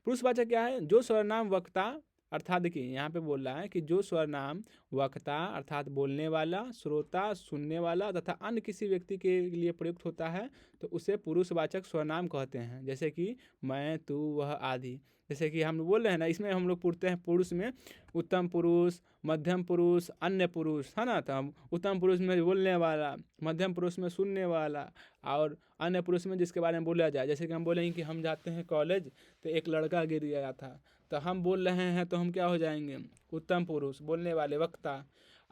पुरुषवाचक क्या है? जो स्वरनाम वक्ता, अर्थात देखिए यहाँ पे बोल रहा है कि जो स्वरनाम वक्ता अर्थात बोलने वाला, श्रोता सुनने वाला तथा अन्य किसी व्यक्ति के लिए प्रयुक्त होता है तो उसे पुरुषवाचक स्वरनाम कहते हैं। जैसे कि मैं, तू, वह आदि। जैसे कि हम बोल रहे हैं ना, इसमें हम लोग पूछते हैं पुरुष में उत्तम पुरुष, मध्यम पुरुष, अन्य पुरुष, है ना। तो हम उत्तम पुरुष में बोलने वाला, मध्यम पुरुष में सुनने वाला, और अन्य पुरुष में जिसके बारे में बोला जाए। जैसे कि हम बोलेंगे कि हम जाते हैं कॉलेज तो एक लड़का गिर गया था, तो हम बोल रहे हैं तो हम क्या हो जाएंगे? उत्तम पुरुष, बोलने वाले, वक्ता।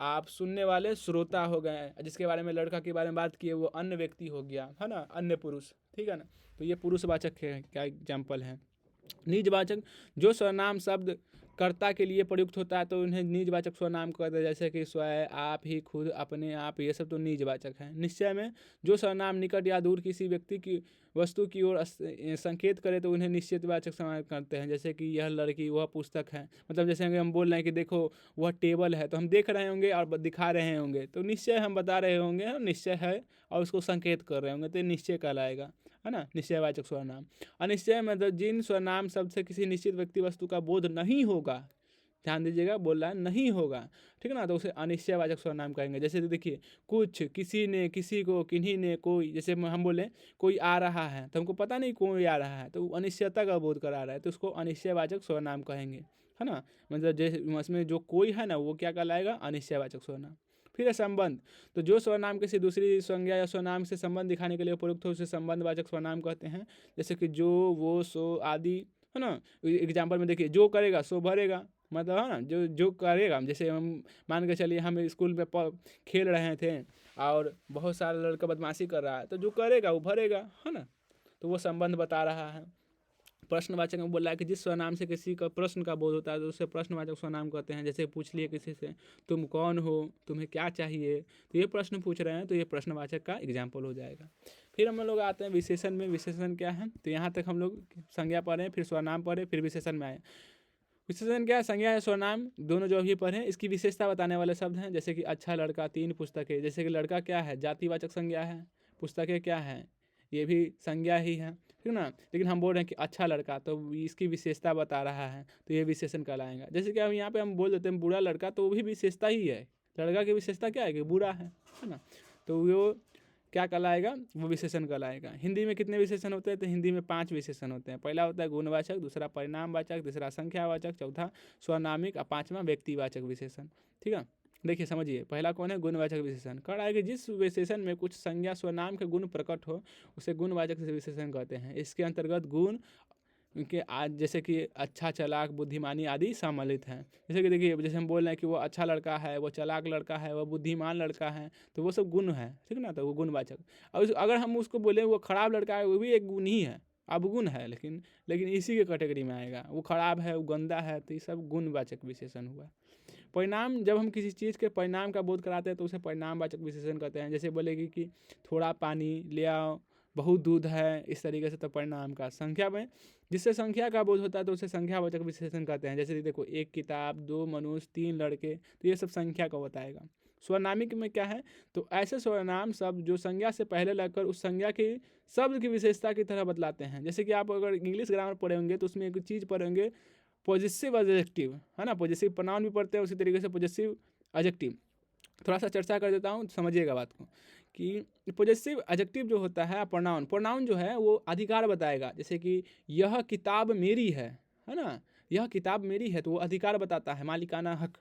आप सुनने वाले श्रोता हो गए, जिसके बारे में लड़का के बारे में बात किए वो अन्य व्यक्ति हो गया, है ना, अन्य पुरुष, ठीक है ना। तो ये पुरुषवाचक है, क्या एग्जाम्पल है। निजवाचक जो सर्वनाम शब्द कर्ता के लिए प्रयुक्त होता है तो उन्हें निजवाचक सर्वनाम कहते हैं, जैसे कि स्वयं, आप ही, खुद, अपने आप, ये सब तो निजवाचक है। निश्चय में जो सर्वनाम निकट या दूर किसी व्यक्ति की वस्तु की ओर संकेत करे तो उन्हें निश्चितवाचक सर्वनाम करते हैं, जैसे कि यह लड़की, वह पुस्तक है। मतलब जैसे हम बोल रहे हैं कि देखो वह टेबल है, तो हम देख रहे होंगे और दिखा रहे होंगे, तो निश्चय हम बता रहे होंगे निश्चय है, और उसको संकेत कर रहे होंगे, तो निश्चय कहलाएगा, है ना, निश्चयवाचक सर्वनाम। अनिश्चय मतलब जिन सर्वनाम शब्द से किसी निश्चित व्यक्ति वस्तु का बोध नहीं होगा, ध्यान दीजिएगा, बोल रहा है नहीं होगा, ठीक है ना, तो उसे अनिश्चयवाचक सर्वनाम कहेंगे। जैसे देखिए कुछ, किसी ने, किसी को, किन्हीं ने, कोई, जैसे हम बोले कोई आ रहा है तो हमको पता नहीं कोई आ रहा है, तो अनिश्चयता का बोध करा रहा है, तो उसको अनिश्चयवाचक सर्वनाम कहेंगे, है ना। मतलब जैसे उसमें जो कोई है ना वो क्या कहलाएगा, अनिश्चयवाचक सर्वनाम। फिर है संबंध, तो जो सर्वनाम किसी दूसरी संज्ञा या सर्वनाम से संबंध दिखाने के लिए प्रयुक्त हो उसे संबंधवाचक सर्वनाम कहते हैं, जैसे कि जो, वो, सो आदि, है ना। एग्जाम्पल में देखिए, जो करेगा सो भरेगा, मतलब है ना, जो करेगा, जैसे हम मान के चलिए हम स्कूल में खेल रहे थे और बहुत सारा लड़का बदमाशी कर रहा है, तो जो करेगा वो भरेगा, है ना, तो वो संबंध बता रहा है। प्रश्नवाचक में बोल रहा है कि जिस स्वनाम से किसी का प्रश्न का बोध होता है तो उसे प्रश्नवाचक स्वनाम कहते हैं, जैसे पूछ लिए किसी से तुम कौन हो, तुम्हें क्या चाहिए, तो ये प्रश्न पूछ रहे हैं, तो ये प्रश्नवाचक का एग्जाम्पल हो जाएगा। फिर हम लोग आते हैं विशेषण में। विशेषण क्या है, तो यहाँ तक हम लोग संज्ञा पढ़े, फिर स्वनाम पढ़े, फिर विशेषण में आए। विशेषण क्या है, संज्ञा या स्वनाम दोनों जो अभी पढ़े इसकी विशेषता बताने वाले शब्द हैं, जैसे कि अच्छा लड़का, 3 पुस्तकें। जैसे कि लड़का क्या है, जातिवाचक संज्ञा है, पुस्तकें क्या है, ये भी संज्ञा ही है, ठीक ना। लेकिन हम बोल रहे हैं कि अच्छा लड़का, तो इसकी विशेषता बता रहा है, तो ये विशेषण कहलाएगा। जैसे कि हम यहाँ पे हम बोल देते हैं बुरा लड़का, तो वो भी विशेषता ही है, लड़का की विशेषता क्या है कि बुरा है ना, तो वो क्या कहलाएगा, वो विशेषण कहलाएगा। हिंदी में कितने विशेषण होते हैं, तो हिंदी में 5 विशेषण होते हैं। पहला होता है गुणवाचक, दूसरा परिणामवाचक, तीसरा संख्यावाचक, चौथा स्वनामिक और 5वां व्यक्तिवाचक विशेषण, ठीक है। देखिए समझिए, पहला कौन है, गुणवाचक विशेषण। कह रहा है कि जिस विशेषण में कुछ संज्ञा स्वनाम के गुण प्रकट हो उसे गुणवाचक विशेषण कहते हैं। इसके अंतर्गत गुण उनके आज जैसे कि अच्छा, चालाक, बुद्धिमानी आदि सम्मिलित हैं। जैसे कि देखिए, जैसे हम बोल रहे हैं कि वो अच्छा लड़का है, वो चालाक लड़का है, वो बुद्धिमान लड़का है, तो वो सब गुण है, ठीक ना, तो वो गुणवाचक। और अगर हम उसको बोले वो खराब लड़का है, वो भी एक गुण ही है, अवगुण है, लेकिन इसी के कैटेगरी में आएगा, वो खराब है, वो गंदा है, तो ये सब गुणवाचक विशेषण हुआ। परिणाम, जब हम किसी चीज़ के परिणाम का बोध कराते हैं तो उसे परिणामवाचक विशेषण कहते हैं। जैसे बोलेगी कि थोड़ा पानी ले आओ, बहुत दूध है, इस तरीके से, तो परिणाम का। संख्या में जिससे संख्या का बोध होता है तो उसे संख्यावाचक विशेषण कहते हैं। जैसे देखो, 1 किताब, 2 मनुष्य, 3 लड़के, तो ये सब संख्या का बताएगा। स्वनामिक में क्या है, तो ऐसे सर्वनाम शब्द जो संज्ञा से पहले लगकर उस संज्ञा की शब्द की विशेषता की तरह बतलाते हैं। जैसे कि आप अगर इंग्लिश ग्रामर पढ़े होंगे तो उसमें एक चीज़ पढ़ेंगे, पॉजिटिव एडजेक्टिव, है ना, पॉजिटिव प्रोनाउन भी पढ़ते हैं, उसी तरीके से पॉजिटिव एडजेक्टिव। थोड़ा सा चर्चा कर देता हूँ, समझिएगा बात को, कि पॉजिटिव एडजेक्टिव जो होता है, प्रोनाउन जो है वो अधिकार बताएगा। जैसे कि यह किताब मेरी है ना, यह किताब मेरी है, तो वो अधिकार बताता है, मालिकाना हक,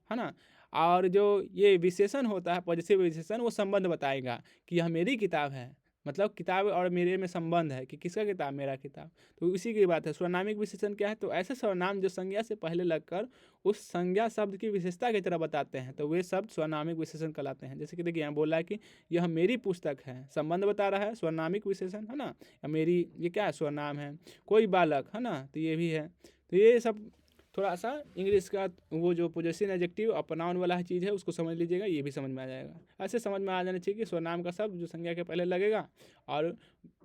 है ना। और जो ये विशेषण होता है पॉजिटिव विशेषण, वो संबंध बताएगा कि यह मेरी किताब है, मतलब किताब और मेरे में संबंध है कि किसका किताब, मेरा किताब, तो इसी की बात है। स्वनामिक विशेषण क्या है, तो ऐसे सर्वनाम जो संज्ञा से पहले लगकर उस संज्ञा शब्द की विशेषता की तरह बताते हैं, तो वे शब्द स्वनामिक विशेषण कहलाते हैं। जैसे कि देखिए, यहाँ बोला है कि यह मेरी पुस्तक है, संबंध बता रहा है, स्वनामिक विशेषण, है ना। या मेरी, ये क्या है, स्वनाम है। कोई बालक, है ना, तो ये भी है। तो ये सब थोड़ा सा इंग्लिश का वो जो पोजेसिव एडजेक्टिव और प्रोनाउन वाला चीज़ है उसको समझ लीजिएगा, ये भी समझ में आ जाएगा। ऐसे समझ में आ जाना चाहिए कि स्वनाम का शब्द जो संज्ञा के पहले लगेगा और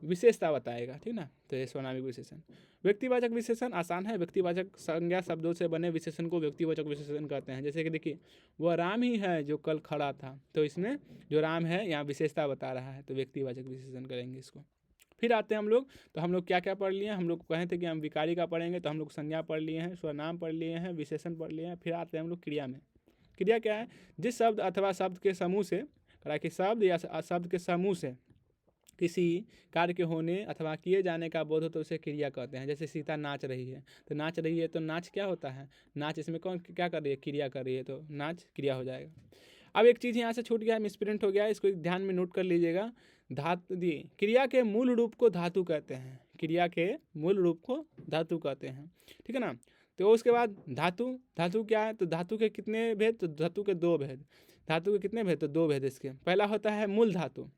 विशेषता बताएगा, ठीक ना, तो ये स्वनामिक विशेषण। व्यक्तिवाचक विशेषण आसान है, व्यक्तिवाचक संज्ञा शब्दों से बने विशेषण को व्यक्तिवाचक विशेषण कहते हैं। जैसे कि देखिए, वह राम ही है जो कल खड़ा था, तो इसमें जो राम है यहाँ विशेषता बता रहा है, तो व्यक्तिवाचक विशेषण करेंगे इसको। फिर आते हैं हम लोग, तो हम लोग क्या क्या पढ़ लिए हैं, हम लोग कहे थे कि हम विकारी का पढ़ेंगे, तो हम लोग संज्ञा पढ़ लिए हैं, स्वनाम पढ़ लिए हैं, विशेषण पढ़ लिए हैं। फिर आते हैं हम लोग क्रिया में। क्रिया क्या है, जिस शब्द अथवा शब्द के समूह से, कि शब्द या शब्द के समूह से किसी कार्य के होने अथवा किए जाने का बोध हो तो उसे क्रिया कहते हैं। जैसे सीता नाच रही है, तो नाच रही है, तो नाच क्या होता है, नाच, इसमें कौन क्या कर रही है, क्रिया कर रही है, तो नाच क्रिया हो जाएगा। अब एक चीज़ यहाँ से छूट गया, मिसप्रिंट हो गया, इसको ध्यान में नोट कर लीजिएगा। धातु दी क्रिया के मूल रूप को धातु कहते हैं, क्रिया के मूल रूप को धातु कहते हैं, ठीक है ना। तो उसके बाद धातु, धातु क्या है, तो धातु के कितने भेद, तो धातु के 2 भेद। धातु के कितने भेद, तो 2 भेद इसके। पहला होता है मूल धातु,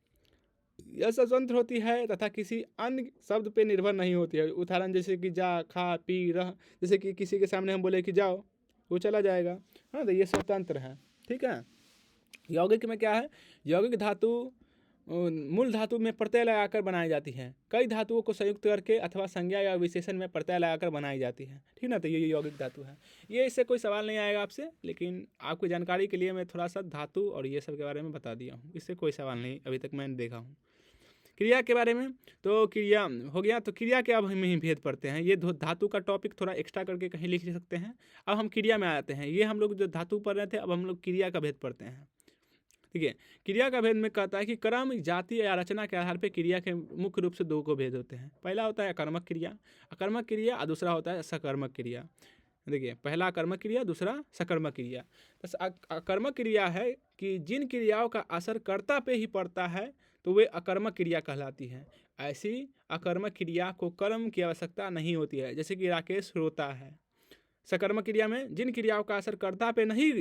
यह स्वतंत्र होती है तथा किसी अन्य शब्द पे निर्भर नहीं होती है। उदाहरण जैसे कि जा, खा, पी, रह, जैसे कि किसी के सामने हम बोले कि जाओ, वो चला जाएगा, हाँ, तो ये स्वतंत्र है, ठीक है। यौगिक में क्या है, यौगिक धातु मूल धातु में प्रत्यय लगाकर बनाई जाती है। कई धातुओं को संयुक्त करके अथवा संज्ञा या विशेषण में प्रत्यय लगाकर बनाई जाती है, ठीक ना। तो ये यौगिक धातु है। ये इससे कोई सवाल नहीं आएगा आपसे, लेकिन आपकी जानकारी के लिए मैं थोड़ा सा धातु और ये सब के बारे में बता दिया हूँ। इससे कोई सवाल नहीं अभी तक मैंने देखा हूँ। क्रिया के बारे में, तो क्रिया हो गया। तो क्रिया के अब हम ही भेद पढ़ते हैं। ये धातु का टॉपिक थोड़ा एक्स्ट्रा करके कहीं लिख सकते हैं। अब हम क्रिया में आते हैं। ये हम लोग जो धातु पढ़ रहे थे, अब हम लोग क्रिया का भेद पढ़ते हैं, ठीक है। क्रिया का भेद में कहता है कि क्रम, जाति या रचना के आधार पर क्रिया के मुख्य रूप से 2 को भेद होते हैं। पहला होता है अकर्मक क्रिया, अकर्मक क्रिया, और दूसरा होता है सकर्मक क्रिया। देखिए, पहला अकर्मक क्रिया, दूसरा सकर्मक क्रिया। तो अकर्मक क्रिया है कि जिन क्रियाओं का असर कर्ता पे ही पड़ता है तो वे अकर्मक क्रिया कहलाती है। ऐसी अकर्मक क्रिया को कर्म की आवश्यकता नहीं होती है, जैसे कि राकेश रोता है। सकर्मक क्रिया में जिन क्रियाओं का असर कर्ता पे नहीं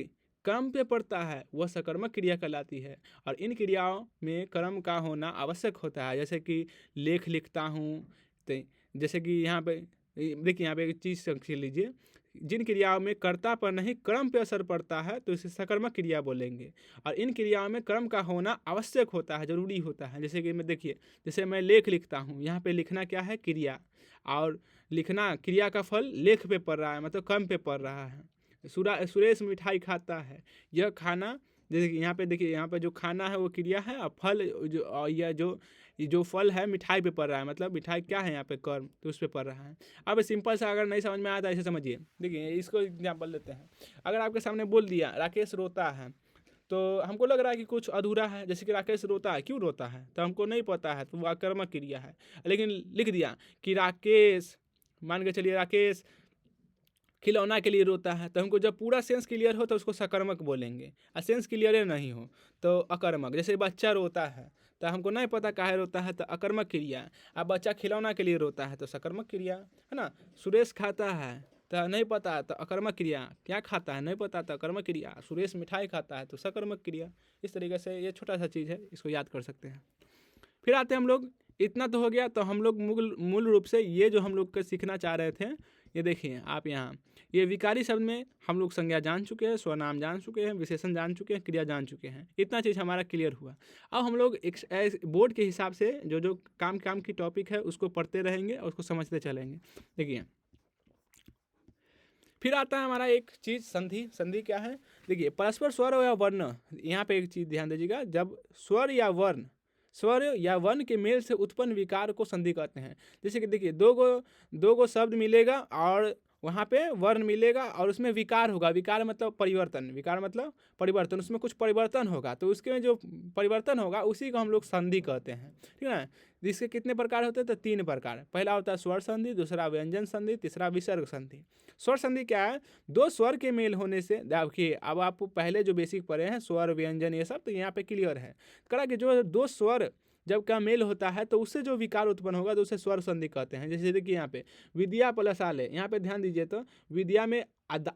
कर्म पे पड़ता है वह सकर्मक क्रिया कहलाती है, और इन क्रियाओं में कर्म का होना आवश्यक होता है। जैसे कि लेख लिखता हूँ, तो जैसे कि यहाँ पे देखिए, यहाँ पे एक चीज़ समझ लीजिए, जिन क्रियाओं में कर्ता पर नहीं कर्म पे असर पड़ता है तो इसे सकर्मक क्रिया बोलेंगे, और इन क्रियाओं में कर्म का होना आवश्यक होता है, जरूरी होता है। जैसे कि मैं देखिए, जैसे मैं लेख लिखता हूँ, यहाँ पे लिखना क्या है, क्रिया, और लिखना क्रिया का फल लेख पे पड़ रहा है, मतलब कर्म पे पड़ रहा है। सुरेश मिठाई खाता है, यह खाना, जैसे कि यहाँ पे देखिए, यहाँ पे जो खाना है वो क्रिया है, और फल जो, और यह जो फल है मिठाई पे पड़ रहा है, मतलब मिठाई क्या है यहाँ पे, कर्म, तो उस पे पड़ रहा है। अब सिंपल सा अगर नहीं समझ में आता ऐसे समझिए। देखिए, इसको एग्जाम्पल लेते हैं। अगर आपके सामने बोल दिया राकेश रोता है, तो हमको लग रहा है कि कुछ अधूरा है, जैसे कि राकेश रोता है, क्यों रोता है, तो हमको नहीं पता है, तो वह अकर्मक क्रिया है। लेकिन लिख दिया कि राकेश, मान के चलिए राकेश खिलौना के लिए रोता है, तो हमको जब पूरा सेंस क्लियर हो तो उसको सकर्मक बोलेंगे, और सेंस क्लियर नहीं हो तो अकर्मक। जैसे बच्चा रोता है तो हमको नहीं पता काहे रोता है, तो अकर्मक क्रिया। अब बच्चा खिलौना के लिए रोता है तो सकर्मक क्रिया, है ना। सुरेश खाता है तो नहीं पता तो अकर्मक क्रिया, क्या खाता है नहीं पता तो अकर्मक क्रिया। सुरेश मिठाई खाता है तो सकर्मक क्रिया। इस तरीके से ये छोटा सा चीज़ है, इसको याद कर सकते हैं। फिर आते हैं हम लोग, इतना तो हो गया। तो हम लोग मूल रूप से ये जो हम लोग सीखना चाह रहे थे, ये देखिए आप यहाँ, ये विकारी शब्द में हम लोग संज्ञा जान चुके हैं, स्वनाम जान चुके हैं, विशेषण जान चुके हैं, क्रिया जान चुके हैं। इतना चीज़ हमारा क्लियर हुआ। अब हम लोग एक बोर्ड के हिसाब से जो काम की टॉपिक है उसको पढ़ते रहेंगे और उसको समझते चलेंगे। देखिए, फिर आता है हमारा एक चीज़ संधि। संधि क्या है, देखिए, परस्पर स्वर या वर्ण। यहाँ पे एक चीज़ ध्यान दीजिएगा, जब स्वर या वर्ण के मेल से उत्पन्न विकार को संधि कहते हैं। जैसे कि देखिए, दो गो शब्द मिलेगा और वहाँ पे वर्ण मिलेगा और उसमें विकार होगा। विकार मतलब परिवर्तन, विकार मतलब परिवर्तन, उसमें कुछ परिवर्तन होगा, तो उसके में जो परिवर्तन होगा उसी को हम लोग संधि कहते हैं, ठीक है। जिसके कितने प्रकार होते हैं, तो 3 प्रकार। पहला होता है स्वर संधि, दूसरा व्यंजन संधि, तीसरा विसर्ग संधि। स्वर संधि क्या है, 2 स्वर के मेल होने से, देखिए अब आप पहले जो बेसिक पढ़े हैं स्वर व्यंजन ये सब, तो यहाँ पे क्लियर है करा कि जो 2 स्वर जब का मेल होता है तो उससे जो विकार उत्पन्न होगा तो उसे स्वर संधि कहते हैं। जैसे देखिए यहाँ पे विद्या प्लस आले, यहाँ पे ध्यान दीजिए, तो विद्या में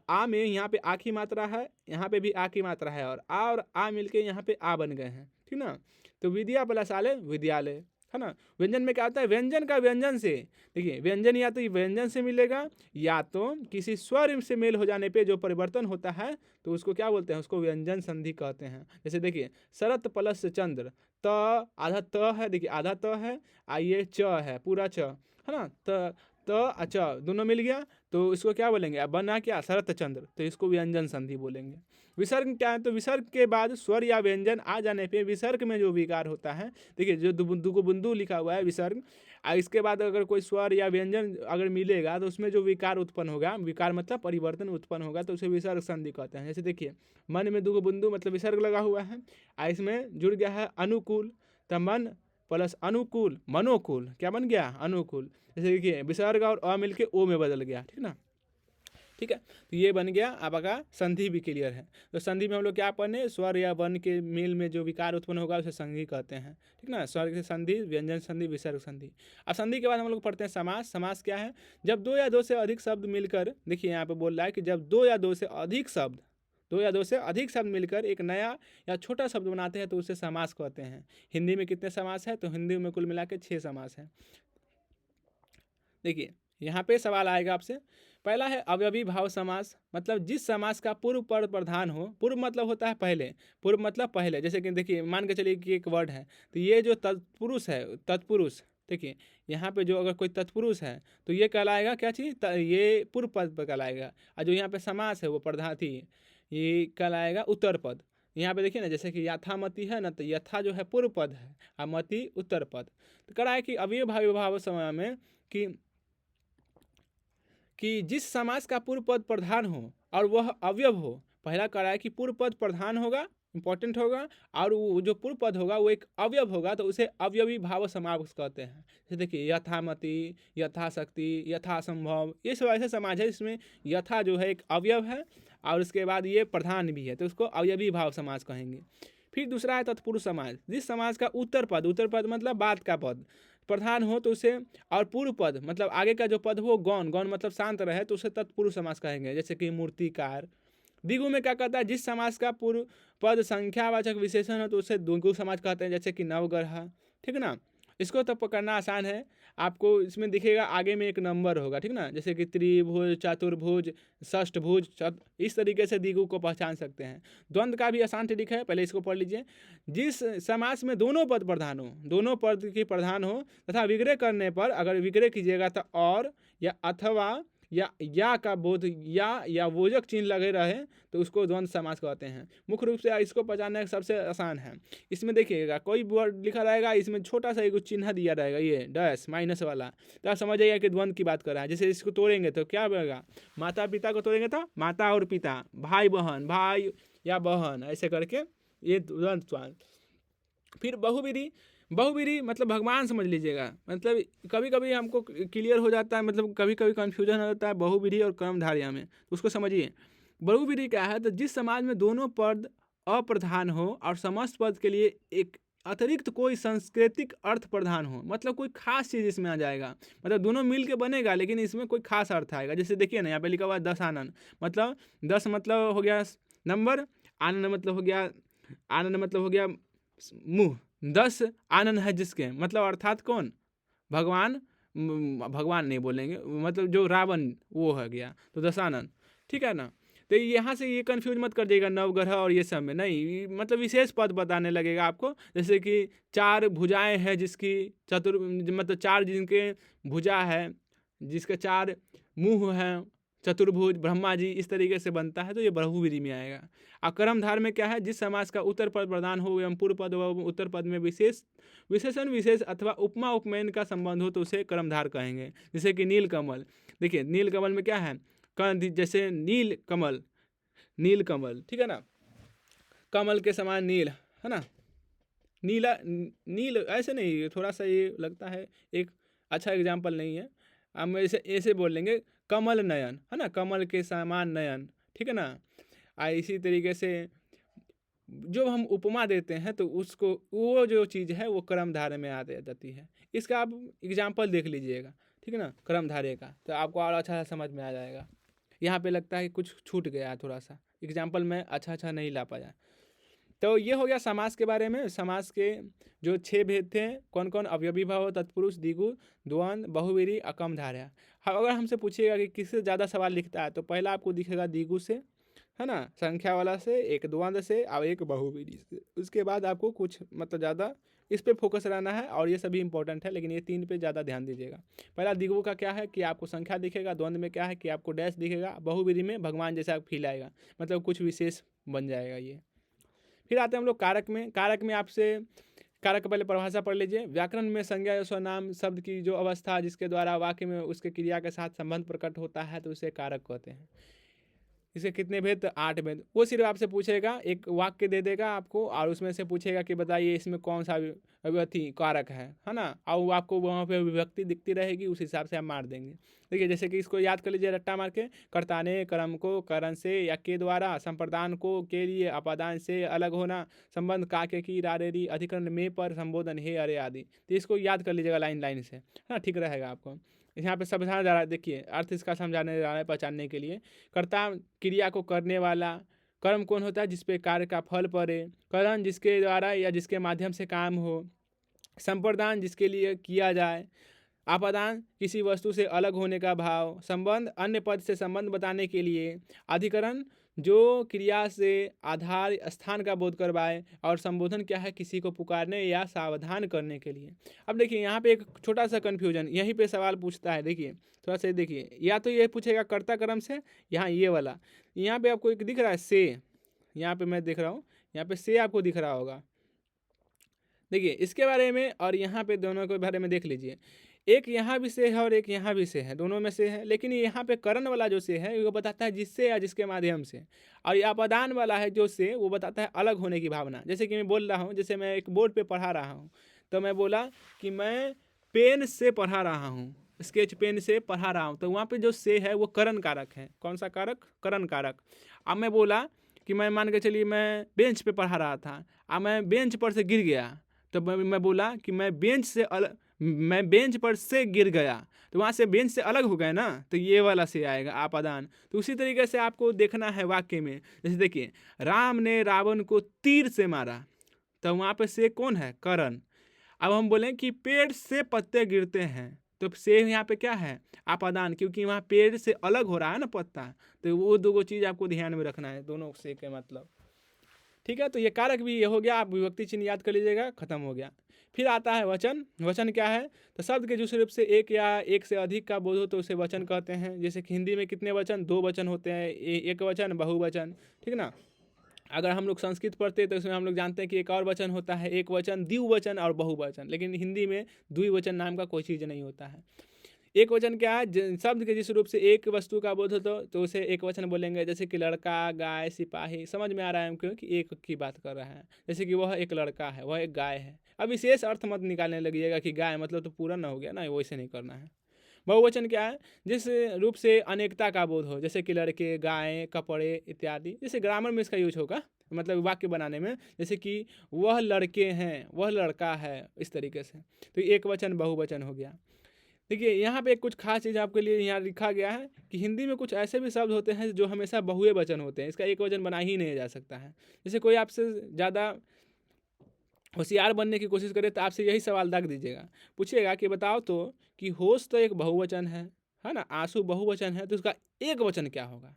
आ में यहाँ पे आ की मात्रा है, यहाँ पे भी आ की मात्रा है, और आ मिलके यहाँ पे आ बन गए हैं, ठीक ना। तो विद्या प्लस आले विद्यालय, है ना। व्यंजन में क्या होता है, व्यंजन का व्यंजन से, देखिए व्यंजन या तो व्यंजन से मिलेगा या तो किसी स्वर से मेल हो जाने पे जो परिवर्तन होता है तो उसको क्या बोलते हैं, उसको व्यंजन संधि कहते हैं। जैसे देखिए, शरत प्लस चंद्र, त आधा त है, देखिए आधा त है, ये च है, पूरा च, है ना। त अच्छा दोनों मिल गया तो इसको क्या बोलेंगे, अब बना क्या, शरत चंद्र, तो इसको व्यंजन संधि बोलेंगे। विसर्ग क्या है, तो विसर्ग के बाद स्वर या व्यंजन आ जाने पे विसर्ग में जो विकार होता है, देखिए जो दुगुबुंदू लिखा हुआ है विसर्ग, इसके बाद अगर कोई स्वर या व्यंजन अगर मिलेगा तो उसमें जो विकार उत्पन्न होगा, विकार मतलब परिवर्तन उत्पन्न होगा, तो उसे विसर्ग संधि कहते हैं। जैसे देखिए, मन में दुगुबुंदू मतलब विसर्ग लगा हुआ है, इसमें जुड़ गया है अनुकूल, तो मन प्लस अनुकूल मनोकूल, क्या बन गया, अनुकूल। जैसे देखिए विसर्ग और अ मिलके ओ में बदल गया, ठीक ना। ठीक है। तो ये बन गया आपका संधि भी क्लियर है। तो संधि में हम लोग क्या पढ़ने, स्वर या वर्ण के मेल में जो विकार उत्पन्न होगा उसे संधि कहते हैं, ठीक ना। स्वर की संधि, व्यंजन संधि, विसर्ग संधि। अब संधि के बाद हम लोग पढ़ते हैं समास। समास क्या है, जब दो या दो से अधिक शब्द मिलकर, देखिए यहाँ पे बोल रहा है कि जब दो या दो से अधिक शब्द मिलकर एक नया या छोटा शब्द बनाते हैं तो उसे समास कहते हैं। हिंदी में कितने समास है, तो हिंदी में कुल मिला के 6 समास है। देखिए यहाँ पे सवाल आएगा आपसे, पहला है अवयवी भाव समास, मतलब जिस समास का पूर्व पद प्रधान हो। पूर्व मतलब होता है पहले, पूर्व मतलब पहले। जैसे कि देखिए मान के चलिए कि एक वर्ड है, तो ये जो तत्पुरुष है, तत्पुरुष, देखिए यहाँ पे जो अगर कोई तत्पुरुष है तो ये कहलाएगा क्या चीज़, ये पूर्व पद पर कहलाएगा। और जो यहाँ पे समास है वो प्रधान थी, ये कहलाएगा उत्तर पद। यहाँ पे देखिए ना, जैसे कि यथामति है ना, तो यथा जो है पूर्व पद है और मति उत्तर पद। तो कह रहा है कि अवयवी भाव समय में कि जिस समास का पूर्व पद प्रधान हो और वह अवयव हो। पहला कह रहा है कि पूर्व पद प्रधान होगा, इंपॉर्टेंट होगा, और वो जो पूर्व पद होगा वो एक अवयव होगा, तो उसे अवयवी भाव समास कहते हैं। जैसे देखिए यथामति, यथाशक्ति, यथासंभव, ये सब ऐसे समाज है जिसमें यथा जो है एक अवयव है और उसके बाद ये प्रधान भी है, तो उसको अवयवी भाव समास कहेंगे। फिर दूसरा है तत्पुरुष समास, जिस समाज का उत्तर पद मतलब बाद का पद प्रधान हो तो उसे, और पूर्व पद मतलब आगे का जो पद हो गौण मतलब शांत रहे, तो उसे तत्पुरुष समास कहेंगे। जैसे कि मूर्तिकार। द्विगु में क्या कहता है, जिस समास का पूर्व पद संख्यावाचक विशेषण हो तो उसे द्विगु समास कहते हैं, जैसे कि नवग्रह, ठीक ना। इसको तो पकड़ना आसान है, आपको इसमें दिखेगा आगे में एक नंबर होगा, ठीक ना, जैसे कि त्रिभुज, चतुर्भुज, षष्ठभुज, इस तरीके से द्विगु को पहचान सकते हैं। द्वंद्व का भी आसान तरीका है, पहले इसको पढ़ लीजिए। जिस समास में दोनों पद प्रधान हो, दोनों पद की प्रधान हो तथा विग्रह करने पर, अगर विग्रह कीजिएगा तो और या अथवा या का बोध या वोजक चिन्ह लगे रहे तो उसको द्वंद्व समास कहते हैं। मुख्य रूप से इसको पहचानना सबसे आसान है। इसमें देखिएगा कोई वर्ड लिखा रहेगा, इसमें छोटा सा एक चिन्ह दिया रहेगा, ये डैश माइनस वाला, तो आप समझ जाइएगा कि द्वंद्व की बात कर रहा है। जैसे इसको तोड़ेंगे तो क्या बनेगा, माता पिता को तोड़ेंगे तो माता और पिता, भाई बहन, भाई या बहन, ऐसे करके ये द्वंद्व। फिर बहुवीरी मतलब भगवान समझ लीजिएगा, मतलब कभी कभी हमको क्लियर हो जाता है, मतलब कभी कभी कन्फ्यूजन हो जाता है बहुवीरी और कर्मधारय में, तो उसको समझिए। बहुवीरी क्या है, तो जिस समाज में दोनों पद अप्रधान हो और समस्त पद के लिए एक अतिरिक्त कोई सांस्कृतिक अर्थ प्रधान हो, मतलब कोई खास चीज़ इसमें आ जाएगा, मतलब दोनों मिल के बनेगा लेकिन इसमें कोई खास अर्थ आएगा। जैसे देखिए ना, यहाँ पे लिखा हुआ है 10 आनंद, मतलब 10 मतलब हो गया नंबर, आनंद मतलब हो गया मुँह, 10 आनंद है जिसके, मतलब अर्थात कौन, भगवान, भगवान नहीं बोलेंगे, मतलब जो रावण वो है गया, तो 10 आनंद, ठीक है ना। तो यहाँ से ये कंफ्यूज मत कर जाइएगा नवग्रह और ये सब में नहीं, मतलब विशेष पद बताने लगेगा आपको। जैसे कि 4 भुजाएं हैं जिसकी, मतलब 4 जिनके भुजा है, जिसके 4 मुंह हैं, चतुर्भुज, ब्रह्मा जी, इस तरीके से बनता है, तो ये बहुवीरी में आएगा। और कर्मधार में क्या है, जिस समास का उत्तर पद प्रदान हो एवं पूर्व पद व उत्तर पद में विशेषण विशेष अथवा उपमा उपमेय का संबंध हो तो उसे कर्मधार कहेंगे। जैसे कि नील कमल, देखिए नील कमल में क्या है, जैसे नील कमल, ठीक है ना, कमल के समान नील है ना, नील ऐसे नहीं, थोड़ा सा ये लगता है एक अच्छा एग्जाम्पल नहीं है, हम ऐसे बोल लेंगे कमल नयन, है ना, कमल के समान नयन, ठीक है ना। इसी तरीके से जो हम उपमा देते हैं तो उसको, वो जो चीज़ है वो कर्मधारय में आ जाती है। इसका आप एग्जाम्पल देख लीजिएगा, ठीक है ना, कर्मधारय का, तो आपको और अच्छा समझ में आ जाएगा। यहाँ पे लगता है कि कुछ छूट गया, थोड़ा सा एग्जाम्पल में अच्छा नहीं ला पाया। तो ये हो गया समास के बारे में। समास के जो 6 भेद थे, कौन कौन, अवयवी भाव, तत्पुरुष, द्विगु, द्वंद्व, बहुवीरी, अकर्मधारय। अगर हमसे पूछिएगा कि किससे ज़्यादा सवाल लिखता है, तो पहला आपको दिखेगा द्विगु से, है ना, संख्या वाला से, एक द्वंद्व से और एक बहुवीरी से। उसके बाद आपको कुछ मतलब ज़्यादा इस पे फोकस रहना है, और ये सभी इंपॉर्टेंट है लेकिन ये 3 पे ज़्यादा ध्यान दीजिएगा। पहला द्विगु का क्या है कि आपको संख्या दिखेगा, द्वंद्व में क्या है कि आपको डैश दिखेगा, बहुवीरी में भगवान जैसा फील आएगा, मतलब कुछ विशेष बन जाएगा ये। फिर आते हैं हम लोग कारक में। कारक में आपसे कारक पहले परिभाषा पढ़ लीजिए। व्याकरण में संज्ञा या स्वनाम शब्द की जो अवस्था जिसके द्वारा वाक्य में उसके क्रिया के साथ संबंध प्रकट होता है तो उसे कारक कहते हैं। इसके कितने भेद, तो 8 भेद। वो सिर्फ आपसे पूछेगा, एक वाक्य दे देगा आपको और उसमें से पूछेगा कि बताइए इसमें कौन सा अथी कारक है ना, और वो आपको वहाँ पे विभक्ति दिखती रहेगी, उस हिसाब से आप मार देंगे। देखिए जैसे कि इसको याद कर लीजिए रट्टा मार के, कर्ताने कर्म को करण से या के द्वारा, संप्रदान को के लिए, अपादान से अलग होना, संबंध का के की रारेरी, अधिकरण में पर, संबोधन हे अरे आदि। तो इसको याद कर लीजिएगा लाइन लाइन से, हाँ ठीक रहेगा आपको। यहाँ पे समझाना जा रहा है, देखिए अर्थ इसका समझाने जा रहा है पहचानने के लिए। कर्ता क्रिया को करने वाला, कर्म कौन होता है जिसपे कार्य का फल पड़े, करण जिसके द्वारा या जिसके माध्यम से काम हो, संप्रदान जिसके लिए किया जाए, आपादान किसी वस्तु से अलग होने का भाव, संबंध अन्य पद से संबंध बताने के लिए, अधिकरण जो क्रिया से आधार स्थान का बोध करवाए, और संबोधन क्या है किसी को पुकारने या सावधान करने के लिए। अब देखिए यहाँ पे एक छोटा सा कन्फ्यूजन यहीं पे सवाल पूछता है, देखिए थोड़ा सा देखिए, या तो ये पूछेगा कर्ता कर्म से, यहाँ ये वाला, यहाँ पे आपको एक दिख रहा है से, यहाँ पे मैं देख रहा हूँ, यहाँ पे से आपको दिख रहा होगा, देखिए इसके बारे में, और यहाँ पे दोनों के बारे में देख लीजिए। एक यहाँ भी से है और एक यहाँ भी से है, दोनों में से है, लेकिन यहाँ पे करण वाला जो से है वो बताता है जिससे या जिसके माध्यम से, और ये अपदान वाला है जो से, वो बताता है अलग होने की भावना। जैसे कि मैं बोल रहा हूँ, जैसे मैं एक बोर्ड पे पढ़ा रहा हूँ, तो मैं बोला कि मैं पेन से पढ़ा रहा हूँ, स्केच पेन से पढ़ा रहा हूँ, तो वहाँ पे जो से है वो करण कारक है। कौन सा कारक? करण कारक। अब मैं बोला कि मैं मान के चलिए मैं बेंच पे पढ़ा रहा था, अब मैं बेंच पर से गिर गया, तो मैं बोला कि मैं बेंच पर से गिर गया, तो वहाँ से बेंच से अलग हो गए ना, तो ये वाला से आएगा आपादान। तो उसी तरीके से आपको देखना है वाक्य में, जैसे देखिए राम ने रावण को तीर से मारा, तो वहाँ पे से कौन है? करण। अब हम बोलें कि पेड़ से पत्ते गिरते हैं, तो से यहाँ पे क्या है? आपादान, क्योंकि वहाँ पेड़ से अलग हो रहा है ना पत्ता, तो वो दो चीज़ आपको ध्यान में रखना है, दोनों से के मतलब, ठीक है। तो ये कारक भी ये हो गया, आप विभक्ति चिन्ह याद कर लीजिएगा, खत्म हो गया। फिर आता है वचन। वचन क्या है? तो शब्द के जिस रूप से एक या एक से अधिक का बोध हो तो उसे वचन कहते हैं। जैसे कि हिंदी में कितने वचन? 2 वचन होते हैं, एक वचन, बहुवचन, ठीक ना। अगर हम लोग संस्कृत पढ़ते हैं तो इसमें हम लोग जानते हैं कि एक और वचन होता है, एक वचन, द्विवचन और बहुवचन, लेकिन हिंदी में द्विवचन नाम का कोई चीज़ नहीं होता है। एक वचन क्या है? शब्द के जिस रूप से एक वस्तु का बोध हो तो उसे एक वचन बोलेंगे। जैसे कि लड़का, गाय, सिपाही। समझ में आ रहा है हमको कि एक की बात कर रहा है। जैसे कि वह एक लड़का है, वह एक गाय है। अब विशेष अर्थ मत निकालने लगिएगा कि गाय मतलब तो पूरा ना हो गया ना, वैसे नहीं करना है। बहुवचन क्या है? जिस रूप से अनेकता का बोध हो, जैसे कि लड़के, गाय, कपड़े इत्यादि। जैसे ग्रामर में इसका यूज होगा, मतलब वाक्य बनाने में, जैसे कि वह लड़के हैं, वह लड़का है, इस तरीके से। तो एक वचन बहुवचन हो गया। देखिए यहाँ पे कुछ खास चीज़ आपके लिए यहाँ लिखा गया है कि हिंदी में कुछ ऐसे भी शब्द होते हैं जो हमेशा बहुए वचन होते हैं, इसका एक वचन बना ही नहीं जा सकता है। जैसे कोई आपसे ज़्यादा होशियार बनने की कोशिश करे तो आपसे यही सवाल दाग दीजिएगा, पूछिएगा कि बताओ तो कि होश तो एक बहुवचन है ना, आंसू बहुवचन है, तो उसका एक वचन क्या होगा?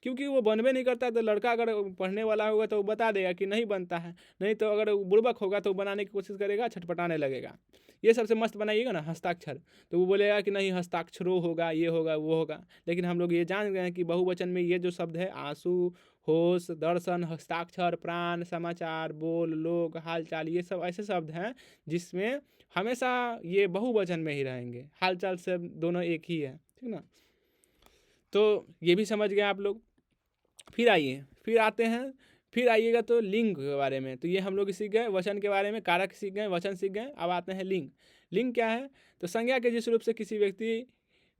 क्योंकि वो बनबे नहीं करता है। तो लड़का अगर पढ़ने वाला होगा तो वो बता देगा कि नहीं बनता है, नहीं तो अगर बुड़बक होगा तो बनाने की कोशिश करेगा, छटपटाने लगेगा। ये सबसे मस्त बनाइएगा ना हस्ताक्षर, तो वो बोलेगा कि नहीं हस्ताक्षरों होगा, ये होगा, वो होगा। लेकिन हम लोग ये जान गए हैं कि बहुवचन में ये जो शब्द है, आंसू, होश, दर्शन, हस्ताक्षर, प्राण, समाचार, बोल, लोग, हालचाल, ये सब ऐसे शब्द हैं जिसमें हमेशा ये बहुवचन में ही रहेंगे। हालचाल से दोनों एक ही है, ठीक ना। तो ये भी समझ गए आप लोग। फिर आइएगा तो लिंग के बारे में। तो ये हम लोग सीख गए वचन के बारे में, कारक सीख गए, वचन सीख गए। अब आते हैं लिंग। लिंग क्या है? तो संज्ञा के जिस रूप से किसी व्यक्ति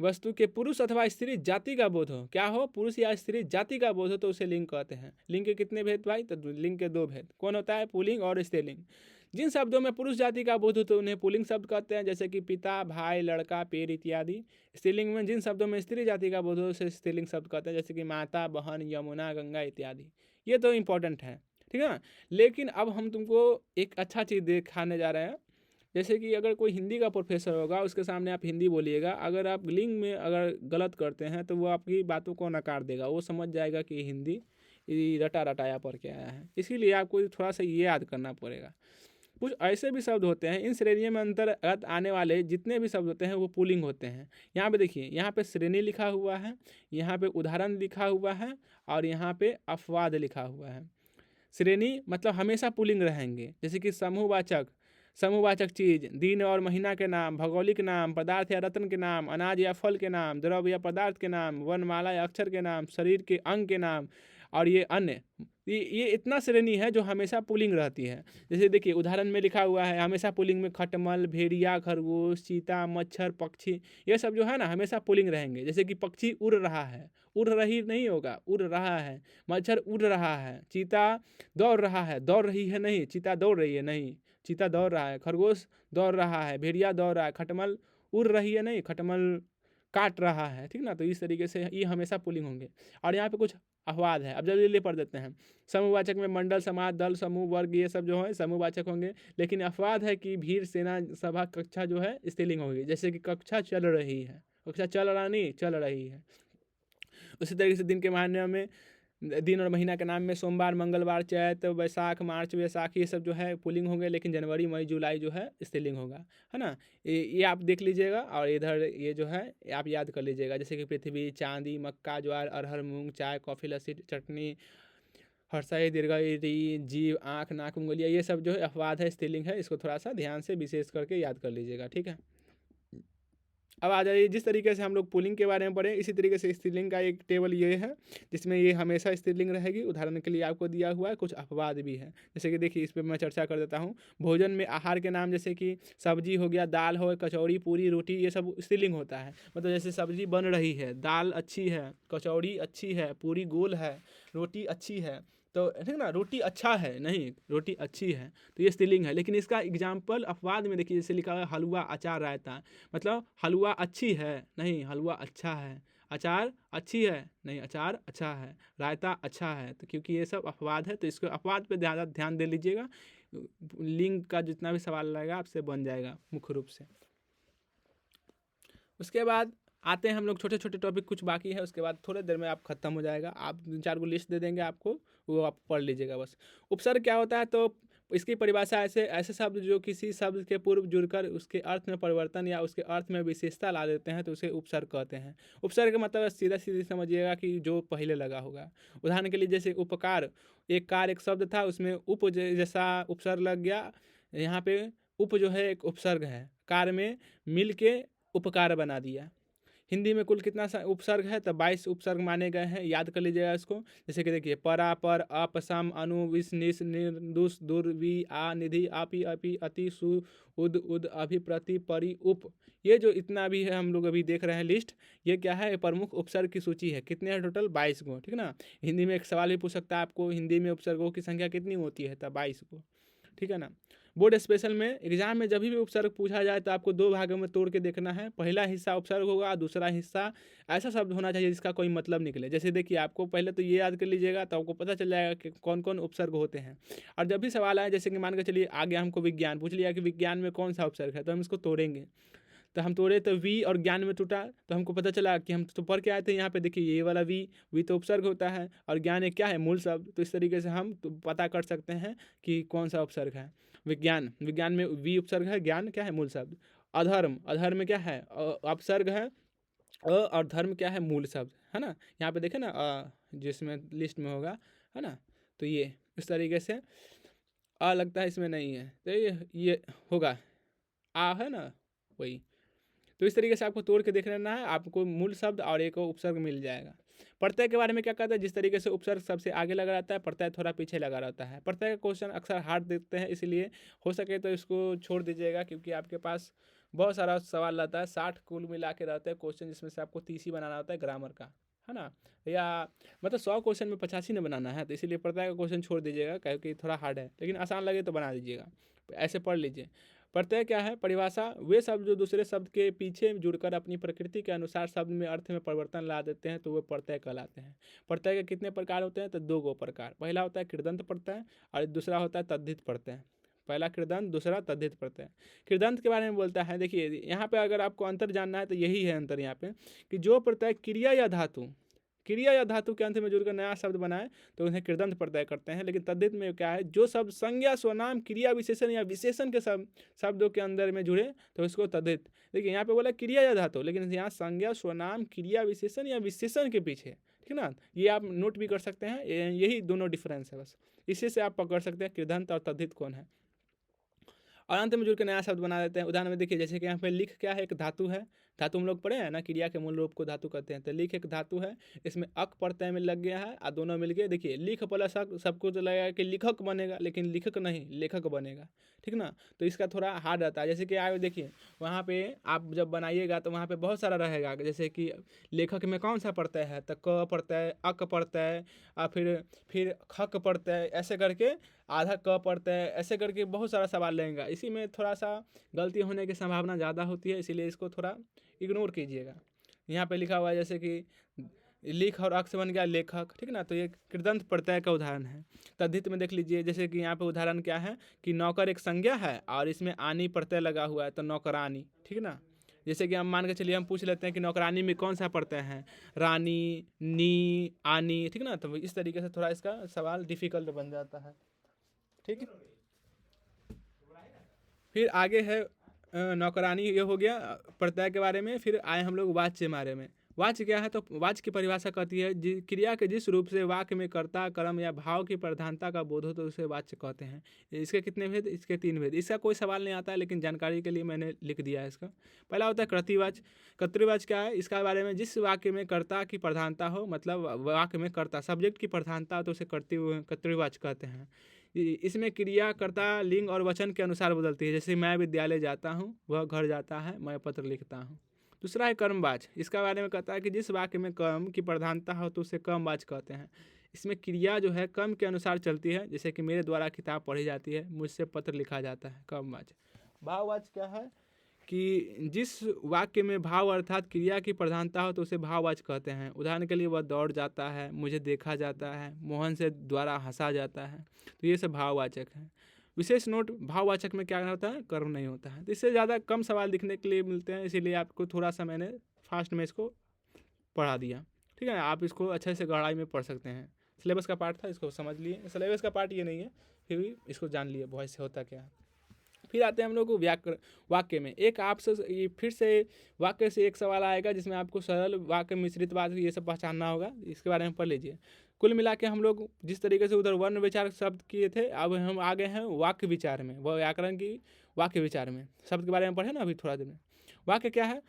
वस्तु के पुरुष अथवा स्त्री जाति का बोध हो, क्या हो? पुरुष या स्त्री जाति का बोध हो तो उसे लिंग कहते हैं। लिंग के कितने भेद भाई? तो लिंग के 2 भेद। कौन होता है? पुल्लिंग और स्त्रीलिंग। जिन शब्दों में पुरुष जाति का बोध हो तो उन्हें पुल्लिंग शब्द कहते हैं, जैसे कि पिता, भाई, लड़का, पेड़ इत्यादि। स्त्रीलिंग में जिन शब्दों में स्त्री जाति का बोध हो उसे स्त्रीलिंग शब्द कहते हैं, जैसे कि माता, बहन, यमुना, गंगा इत्यादि। ये तो इंपॉर्टेंट है, ठीक है ना। लेकिन अब हम तुमको एक अच्छा चीज़ दिखाने जा रहे हैं। जैसे कि अगर कोई हिंदी का प्रोफेसर होगा, उसके सामने आप हिंदी बोलिएगा, अगर आप लिंग में अगर गलत करते हैं तो वो आपकी बातों को नकार देगा, वो समझ जाएगा कि हिंदी रटा रटाया पढ़ के आया है। इसीलिए आपको थोड़ा सा ये याद करना पड़ेगा। कुछ ऐसे भी शब्द होते हैं, इन श्रेणियों में अंतर्गत आने वाले जितने भी शब्द होते हैं वो पुल्लिंग होते हैं। यहाँ पे देखिए, यहाँ पे श्रेणी लिखा हुआ है, यहाँ पे उदाहरण लिखा हुआ है, और यहाँ पे अपवाद लिखा हुआ है। श्रेणी मतलब हमेशा पुल्लिंग रहेंगे, जैसे कि समूहवाचक चीज, दिन और महीना के नाम, भौगोलिक नाम, पदार्थ या रत्न के नाम, अनाज या फल के नाम, द्रव्य या पदार्थ के नाम, वर्णमाला या अक्षर के नाम, शरीर के अंग के नाम, और ये अन्य, ये इतना श्रेणी है जो हमेशा पुल्लिंग रहती है। जैसे देखिए उदाहरण में लिखा हुआ है हमेशा पुल्लिंग में खटमल, भेड़िया, खरगोश, चीता, मच्छर, पक्षी, ये सब जो है ना हमेशा पुल्लिंग रहेंगे। जैसे कि पक्षी उड़ रहा है, उड़ रही नहीं होगा, उड़ रहा है। मच्छर उड़ रहा है। चीता दौड़ रहा है, दौड़ रही है नहीं, चीता दौड़ रही है नहीं, चीता दौड़ रहा है। खरगोश दौड़ रहा है, भेड़िया दौड़ रहा है। खटमल उड़ रही है नहीं, खटमल काट रहा है, ठीक ना। तो इस तरीके से ये हमेशा पुल्लिंग होंगे। और यहाँ पे कुछ अपवाद है, अब जल्दी जल्दी पढ़ देते हैं। समूहवाचक में मंडल, समाज, दल, समूह, वर्ग, ये सब जो है समूहवाचक होंगे। लेकिन अपवाद है कि भीड़, सेना, सभा, कक्षा जो है स्त्रीलिंग होगी। जैसे कि कक्षा चल रही है, कक्षा चल रहा नहीं, चल रही है। उसी तरीके से दिन के महीने में, दिन और महीना के नाम में सोमवार, मंगलवार, चैत, वैशाख, मार्च, वैशाख, ये सब जो है पुल्लिंग होंगे। लेकिन जनवरी, मई, जुलाई जो है स्त्रीलिंग होगा, है ना। ये आप देख लीजिएगा। और इधर ये जो है आप याद कर लीजिएगा। जैसे कि पृथ्वी, चांदी, मक्का, ज्वार, अरहर, मूंग, चाय, कॉफ़ी, लस्सी, चटनी, हर्षाई, दीर्घाई, जीव, आँख, नाक, उंगलियाँ, ये सब जो है अपवाद है, स्त्रीलिंग है। इसको थोड़ा सा ध्यान से विशेष करके याद कर लीजिएगा, ठीक है। अब आ जाइए, जिस तरीके से हम लोग पुल्लिंग के बारे में पढ़े, इसी तरीके से स्त्रीलिंग का एक टेबल ये है जिसमें ये हमेशा स्त्रीलिंग रहेगी। उदाहरण के लिए आपको दिया हुआ है, कुछ अपवाद भी है। जैसे कि देखिए इस पर मैं चर्चा कर देता हूँ। भोजन में आहार के नाम जैसे कि सब्जी हो गया, दाल हो, कचौड़ी, पूरी, रोटी, ये सब स्त्रीलिंग होता है। मतलब जैसे सब्जी बन रही है, दाल अच्छी है, कचौड़ी अच्छी है, पूरी गोल है, रोटी अच्छी है, तो ठीक ना। रोटी अच्छा है नहीं, रोटी अच्छी है, तो ये स्त्रीलिंग है। लेकिन इसका एग्जाम्पल अपवाद में देखिए, जैसे लिखा है हलवा, अचार, रायता। मतलब हलवा अच्छी है नहीं, हलवा अच्छा है। अचार अच्छी है नहीं, अचार अच्छा है। रायता अच्छा है। तो क्योंकि ये सब अपवाद है, तो इसको अपवाद पे ज़्यादा ध्यान दे लीजिएगा। लिंग का जितना भी सवाल रहेगा आपसे बन जाएगा मुख्य रूप से। उसके बाद आते हैं हम लोग, छोटे छोटे टॉपिक कुछ बाकी है, उसके बाद थोड़ी देर में आप खत्म हो जाएगा। आप 4 लिस्ट दे देंगे आपको, वो आप पढ़ लीजिएगा बस। उपसर्ग क्या होता है, तो इसकी परिभाषा ऐसे ऐसे शब्द जो किसी शब्द के पूर्व जुड़कर उसके अर्थ में परिवर्तन या उसके अर्थ में विशेषता ला देते हैं, तो उसे उपसर्ग कहते हैं। उपसर्ग का मतलब सीधा सीधी समझिएगा कि जो पहले लगा होगा। उदाहरण के लिए जैसे उपकार, एक कार एक शब्द था, उसमें उप जैसा उपसर्ग लग गया। यहाँ पे उप जो है एक उपसर्ग है, कार में मिल के उपकार बना दिया। हिंदी में कुल कितना उपसर्ग है, तो 22 उपसर्ग माने गए हैं, याद कर लीजिएगा इसको। जैसे कि देखिए परा, पर, अप, सम, अनु, विष, निश, निर, दुस, दुर, वि, आ, निधि, आपी, अपि, अति, सु, उद, उद, अभि, प्रति, परि, उप, ये जो इतना भी है हम लोग अभी देख रहे हैं लिस्ट, ये क्या है, प्रमुख उपसर्ग की सूची है। कितने हैं टोटल, 22 को, ठीक ना। हिंदी में एक सवाल भी पूछ सकता है आपको, हिंदी में उपसर्गों की संख्या कितनी होती है, तो 22 को, ठीक है ना। बोर्ड स्पेशल में एग्जाम में जब भी उपसर्ग पूछा जाए तो आपको 2 भागों में तोड़ के देखना है। पहला हिस्सा उपसर्ग होगा, दूसरा हिस्सा ऐसा शब्द होना चाहिए जिसका कोई मतलब निकले। जैसे देखिए आपको पहले तो ये याद कर लीजिएगा, तो आपको पता चल जाएगा कि कौन कौन उपसर्ग होते हैं। और जब भी सवाल आए, जैसे कि मान के चलिए आगे हमको विज्ञान पूछ लिया कि विज्ञान में कौन सा उपसर्ग है, तो हम इसको तोड़ेंगे। तो हम तोड़े तो वी और ज्ञान में टूटा, तो हमको पता चला कि हम तो पढ़ के आए थे यहाँ पे, देखिए ये वाला वी तो उपसर्ग होता है, और ज्ञान एक क्या है, मूल शब्द। तो इस तरीके से हम तो पता कर सकते हैं कि कौन सा उपसर्ग है। विज्ञान में वी उपसर्ग है, ज्ञान क्या है, मूल शब्द। अधर्म, अधर्म में क्या है, अपसर्ग है, और धर्म क्या है, मूल शब्द, है ना। यहाँ पे देखे ना, जिसमें लिस्ट में होगा, है ना। तो ये इस तरीके से लगता है इसमें नहीं है, तो ये होगा, आ है ना, वही। तो इस तरीके से आपको तोड़ के देख लेना है, आपको मूल शब्द और एक उपसर्ग मिल जाएगा। प्रत्यय के बारे में क्या कहता है, जिस तरीके से उपसर्ग सबसे आगे लगा रहता है, प्रत्यय थोड़ा पीछे लगा रहता है। प्रत्यय का क्वेश्चन अक्सर हार्ड देते हैं, इसलिए हो सके तो इसको छोड़ दीजिएगा, क्योंकि आपके पास बहुत सारा सवाल रहता है। 60 कुल मिला के रहते हैं क्वेश्चन, जिसमें से आपको 30 ही बनाना होता है ग्रामर का, है ना। या मतलब 100 क्वेश्चन में 85 ने बनाना है, तो इसीलिए प्रत्यय का क्वेश्चन छोड़ दीजिएगा, क्योंकि थोड़ा हार्ड है। लेकिन आसान लगे तो बना दीजिएगा, ऐसे पढ़ लीजिए। प्रत्यय क्या है, परिभाषा, वे शब्द जो दूसरे शब्द के पीछे जुड़कर अपनी प्रकृति के अनुसार शब्द में अर्थ में परिवर्तन ला देते हैं, तो वे प्रत्यय कहलाते हैं। प्रत्यय के कितने प्रकार होते हैं, तो 2 प्रकार। पहला होता है कृदंत प्रत्यय, और दूसरा होता है तद्धित प्रत्यय। पहला कृदंत, दूसरा तद्धित प्रत्यय। कृदंत के बारे में बोलता है, देखिए यहाँ पे अगर आपको अंतर जानना है तो यही है अंतर यहाँ पे, कि जो प्रत्यय क्रिया या धातु के अंत में जुड़कर नया शब्द बनाए तो उन्हें कृदंत प्रत्यय करते हैं। लेकिन तद्धित में क्या है, जो शब्द संज्ञा, स्वनाम, क्रिया विशेषण या विशेषण के शब्दों के अंदर में जुड़े तो इसको तद्धित। देखिए यहाँ पे बोला क्रिया या धातु, लेकिन यहाँ संज्ञा, स्वनाम, क्रिया विशेषण या विशेषण के पीछे, ठीक ना। ये आप नोट भी कर सकते हैं, यही दोनों डिफरेंस है बस, इसी से आप पकड़ सकते हैं कृदंत और तद्धित कौन है। और अंत में जुड़ के नया शब्द बना देते हैं। उदाहरण में देखिए, जैसे कि यहाँ पे लिख क्या है, एक धातु है। धातु हम लोग पढ़े हैं ना, क्रिया के मूल रूप को धातु कहते हैं। तो लिख एक धातु है, इसमें अक प्रत्यय में लग गया है और दोनों मिल गए। देखिए लिख प्लस अक, सबको तो लगेगा कि लिखक बनेगा, लेकिन लिखक नहीं, लेखक बनेगा, ठीक ना। तो इसका थोड़ा हार्ड रहता है। जैसे कि आप देखिए वहाँ पे आप जब बनाइएगा तो वहाँ पे बहुत सारा रहेगा। जैसे कि लेखक में कौन सा प्रत्यय है, तो क प्रत्यय, अक प्रत्यय और फिर खक प्रत्यय, ऐसे करके आधा क प्रत्यय, ऐसे करके बहुत सारा सवाल लेंगे। इसी में थोड़ा सा गलती होने की संभावना ज़्यादा होती है, इसीलिए इसको थोड़ा इग्नोर कीजिएगा। यहाँ पे लिखा हुआ है जैसे कि लिख और अक्ष बन गया लेखक, ठीक ना। तो ये कृदंत प्रत्यय का उदाहरण है। तद्धित में देख लीजिए, जैसे कि यहाँ पे उदाहरण क्या है कि नौकर एक संज्ञा है और इसमें आनी प्रत्यय लगा हुआ है, तो नौकरानी, ठीक ना। जैसे कि हम मान के चलिए, हम पूछ लेते हैं कि नौकरानी में कौन सा प्रत्यय है, रानी, नी, आनी, ठीक ना। तो इस तरीके से थोड़ा इसका सवाल डिफिकल्ट बन जाता है, ठीक है। फिर आगे है नौकरानी, ये हो गया प्रत्यय के बारे में। फिर आए हम लोग वाच्य बारे में। वाच्य क्या है, तो वाच्य की परिभाषा कहती है क्रिया के जिस रूप से वाक्य में कर्ता, कर्म या भाव की प्रधानता का बोध हो तो उसे वाच्य कहते हैं। इसके कितने भेद, इसके 3 भेद। इसका कोई सवाल नहीं आता है, लेकिन जानकारी के लिए मैंने लिख दिया है इसका। पहला होता है कर्तृवाच्य। कर्तृवाच्य क्या है, इसका बारे में जिस वाक्य में कर्ता की प्रधानता हो, मतलब वाक्य में कर्ता सब्जेक्ट की प्रधानता हो तो उसे कर्तृवाच्य कहते हैं। इसमें क्रिया कर्ता लिंग और वचन के अनुसार बदलती है। जैसे मैं विद्यालय जाता हूँ, वह घर जाता है, मैं पत्र लिखता हूँ। दूसरा है कर्मवाच्य। इसका बारे में कहता है कि जिस वाक्य में कर्म की प्रधानता हो तो उसे कर्मवाच्य कहते हैं। इसमें क्रिया जो है कर्म के अनुसार चलती है, जैसे कि मेरे द्वारा किताब पढ़ी जाती है, मुझसे पत्र लिखा जाता है, कर्मवाच्य। भाववाच्य क्या है कि जिस वाक्य में भाव अर्थात क्रिया की प्रधानता हो तो उसे भाववाच्य कहते हैं। उदाहरण के लिए, वह दौड़ जाता है, मुझे देखा जाता है, मोहन से द्वारा हंसा जाता है, तो ये सब भाववाचक है। विशेष नोट, भाववाचक में क्या होता है, कर्म नहीं होता है। तो इससे ज़्यादा कम सवाल दिखने के लिए मिलते हैं, इसीलिए आपको थोड़ा सा मैंने फास्ट में इसको पढ़ा दिया, ठीक है। आप इसको अच्छे से गहराई में पढ़ सकते हैं। सिलेबस का पार्ट था, इसको समझ लिए। सिलेबस का पार्ट ये नहीं है, फिर भी इसको जान लिए वॉइस से होता क्या है। फिर आते हैं हम लोग वाक्य में। एक आपसे फिर से वाक्य से एक सवाल आएगा जिसमें आपको सरल वाक्य, मिश्रित वाक्य, ये सब पहचानना होगा। इसके बारे में पढ़ लीजिए। कुल मिला के हम लोग जिस तरीके से उधर वर्ण विचार शब्द किए थे, अब हम आ गए हैं वाक्य विचार में, वह व्याकरण की वाक्य विचार में। शब्द के बारे में पढ़े ना अभी थोड़ा देर में। वाक्य क्या है,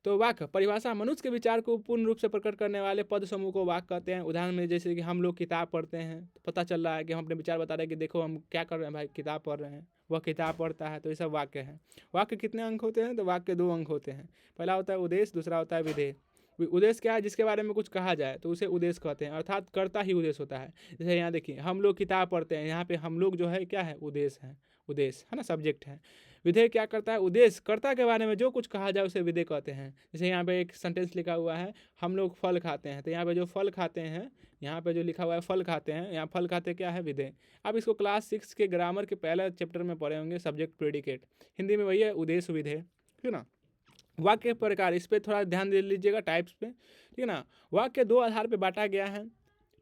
तो वाक्य परिभाषा मनुष्य के विचार को पूर्ण रूप से प्रकट करने वाले पद समूह को वाक्य कहते हैं। उदाहरण में जैसे कि हम लोग किताब पढ़ते हैं तो पता चल रहा है कि हम अपने विचार बता रहे हैं कि देखो हम क्या कर रहे हैं भाई, किताब पढ़ रहे हैं, वह किताब पढ़ता है, तो ये सब वाक्य है। वाक्य कितने अंक होते हैं, तो वाक्य 2 अंक होते हैं। पहला होता है उद्देश्य, दूसरा होता है विधेय। उद्देश्य क्या है, जिसके बारे में कुछ कहा जाए तो उसे उद्देश्य कहते हैं, अर्थात कर्ता ही उद्देश्य होता है। जैसे यहाँ देखिए, हम लोग किताब पढ़ते हैं, यहाँ पे हम लोग जो है क्या है, उद्देश्य है, उद्देश्य है ना, सब्जेक्ट है। विधेय क्या करता है, उद्देश्य, कर्ता के बारे में जो कुछ कहा जाए उसे विधेय कहते हैं। जैसे यहाँ पे एक सेंटेंस लिखा हुआ है, हम लोग फल खाते हैं, तो यहाँ पे जो फल खाते हैं, यहाँ पे जो लिखा हुआ है फल खाते हैं, यहाँ फल खाते क्या है, विधेय। अब इसको क्लास 6 के ग्रामर के पहले चैप्टर में पढ़े होंगे, सब्जेक्ट प्रेडिकेट। हिंदी में वही है, उद्देश्य विधेय, ठीक है ना। वाक्य प्रकार, इस पर थोड़ा ध्यान दे लीजिएगा, टाइप्स पे, ठीक है ना। वाक्य 2 आधार पे बांटा गया है,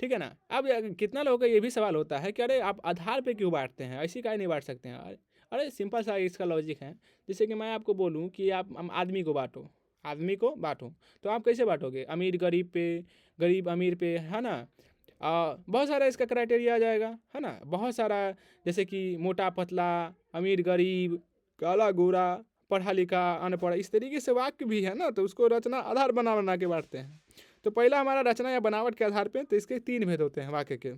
ठीक है ना। अब कितना लोगों का ये भी सवाल होता है कि अरे आप आधार पे क्यों बांटते हैं, ऐसी काहे नहीं बांट सकते हैं। अरे सिंपल सा इसका लॉजिक है। जैसे कि मैं आपको बोलूँ कि आप आदमी को बांटो, आदमी को बांटो, तो आप कैसे बांटोगे, अमीर गरीब पे, गरीब अमीर पे, है ना। बहुत सारा इसका क्राइटेरिया आ जाएगा, है ना, बहुत सारा। जैसे कि मोटा पतला, अमीर गरीब, काला गोरा, पढ़ा लिखा अनपढ़, इस तरीके से वाक्य भी है ना, तो उसको रचना आधार बना बना के बांटते हैं। तो पहला हमारा रचना या बनावट के आधार पे, तो इसके 3 भेद होते हैं वाक्य के।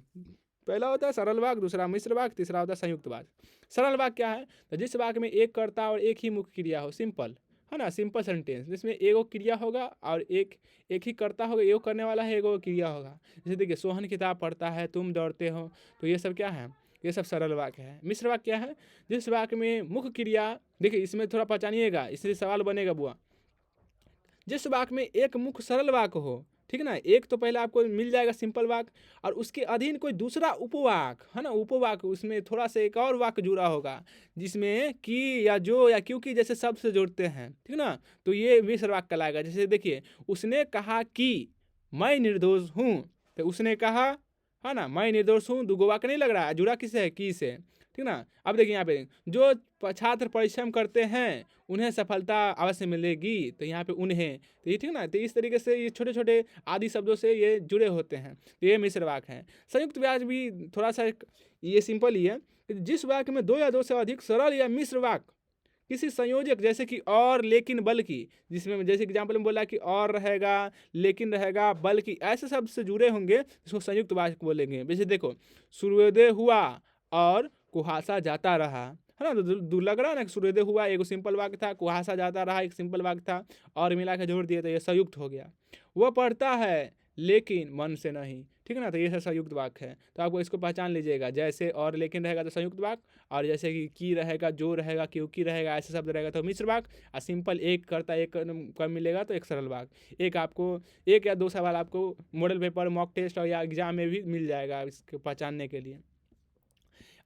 पहला होता है सरल वाक्य, दूसरा मिश्र वाक्य, तीसरा होता है संयुक्त वाक्य। सरल वाक्य क्या है, तो जिस वाक्य में एक कर्ता और एक ही मुख्य क्रिया हो, सिंपल, है ना, सिंपल सेंटेंस, जिसमें एगो क्रिया होगा और एक ही कर्ता होगा, एगो करने वाला है, एगो क्रिया होगा। जैसे देखिए, सोहन किताब पढ़ता है, तुम दौड़ते हो, तो ये सब क्या है, ये सब सरल वाक्य है। मिश्र वाक्य क्या है, जिस वाक्य में मुख्य क्रिया, देखिए इसमें थोड़ा पहचानिएगा, इसलिए सवाल बनेगा बुआ। जिस वाक्य में एक मुख्य सरल वाक्य हो, ठीक है ना, एक तो पहले आपको मिल जाएगा सिंपल वाक्य, और उसके अधीन कोई दूसरा उपवाक, है ना, उपवाक्य, उसमें थोड़ा सा एक और वाक्य जुड़ा होगा, जिसमें कि या जो या क्योंकि जैसे शब्द से जोड़ते हैं, ठीक ना, तो ये मिश्र वाक्य कहलाएगा। जैसे देखिए, उसने कहा कि मैं निर्दोष हूँ, तो उसने कहा, है ना, मैं निर्दोष हूँ, 2 वाक्य नहीं लग रहा है, जुड़ा किससे है, की से, ठीक ना। अब देखिए यहाँ पे जो छात्र परिश्रम करते हैं उन्हें सफलता अवश्य मिलेगी, तो यहाँ पे उन्हें, तो ये ठीक ना। तो इस तरीके से ये छोटे छोटे आदि शब्दों से ये जुड़े होते हैं, तो ये मिश्र वाक्य हैं। संयुक्त वाक्य भी थोड़ा सा ये सिंपल ही है कि जिस वाक्य में दो या दो से अधिक सरल या मिश्र वाक्य किसी संयोजक जैसे कि और लेकिन बल्कि, जिसमें जैसे एग्जाम्पल में बोला कि और रहेगा, लेकिन रहेगा, बल्कि, ऐसे शब्द से जुड़े होंगे इसको संयुक्त वाक्य बोलेंगे। जैसे देखो, सूर्योदय हुआ और कुहासा जाता रहा, है ना। तो लग रहा है ना कि सूर्योदय हुआ एक सिंपल वाक्य था, कुहासा जाता रहा एक सिंपल वाक्य था, और मिला के जोड़ दिए तो ये संयुक्त हो गया। वह पढ़ता है लेकिन मन से नहीं, ठीक है ना। तो ये संयुक्त वाक्य है, तो आपको इसको पहचान लीजिएगा। जैसे और लेकिन रहेगा तो संयुक्त वाक्य, और जैसे कि की रहेगा, जो रहेगा, क्योंकि रहेगा, ऐसे शब्द रहेगा तो मिश्र वाक्य, और सिंपल एक करता एक कम मिलेगा तो एक सरल वाक्य। एक आपको एक या दो सवाल आपको मॉडल पेपर, मॉक टेस्ट और या एग्जाम में भी मिल जाएगा इसको पहचानने के लिए।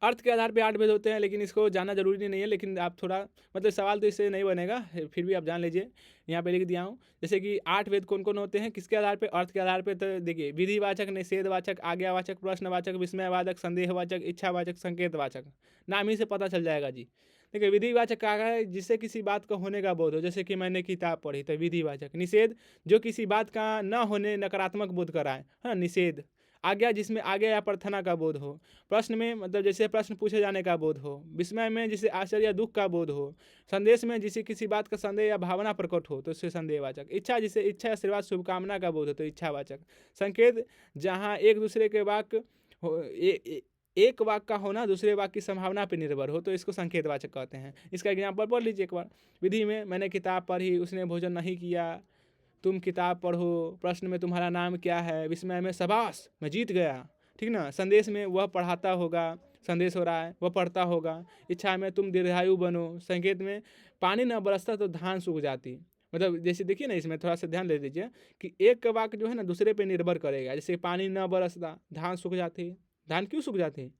अर्थ के आधार पे 8 भेद होते हैं, लेकिन इसको जानना जरूरी नहीं है, लेकिन आप थोड़ा मतलब सवाल तो इससे नहीं बनेगा, फिर भी आप जान लीजिए। यहाँ पे लिख दिया हूँ, जैसे कि 8 भेद कौन कौन होते हैं, किसके आधार पे, अर्थ के आधार पे। तो देखिए, विधिवाचक, निषेधवाचक, आज्ञावाचक, प्रश्नवाचक, विस्मयवाचक, संदेहवाचक, इच्छावाचक, संकेतवाचक। नाम ही से पता चल जाएगा जी। देखिए, विधिवाचक क्या है, जिससे किसी बात का होने का बोध हो, जैसे कि मैंने किताब पढ़ी तो विधिवाचक। निषेध, जो किसी बात का न होने नकारात्मक बोध कराए, हाँ, निषेध। आज्ञा, जिसमें आज्ञा या प्रार्थना का बोध हो। प्रश्न में मतलब जैसे प्रश्न पूछे जाने का बोध हो। विस्मय में जिसे आश्चर्य या दुख का बोध हो। संदेश में जिसे किसी बात का संदेह या भावना प्रकट हो तो इससे संदेहवाचक। इच्छा, जिसे इच्छा, आशीर्वाद, शुभकामना का बोध हो तो इच्छावाचक। संकेत, जहाँ एक दूसरे के वाक्य हो, एक वाक्य का होना दूसरे वाक्य की संभावना पर निर्भर हो तो इसको संकेतवाचक कहते हैं। इसका एग्जाम्पल पढ़ लीजिए एक बार। विधि में, मैंने किताब पढ़ी, उसने भोजन नहीं किया, तुम किताब पढ़ो। प्रश्न में, तुम्हारा नाम क्या है। विस्मय में, शाबाश मैं जीत गया, ठीक ना। संदेश में, वह पढ़ाता होगा, संदेश हो रहा है, वह पढ़ता होगा। इच्छा में, तुम दीर्घायु बनो। संकेत में, पानी न बरसता तो धान सूख जाती। मतलब जैसे देखिए ना, इसमें थोड़ा सा ध्यान दे दीजिए कि एक वाक्य जो है ना दूसरे पे निर्भर करेगा। जैसे पानी न बरसता, धान सूख जाती। धान क्यों सूख जाती,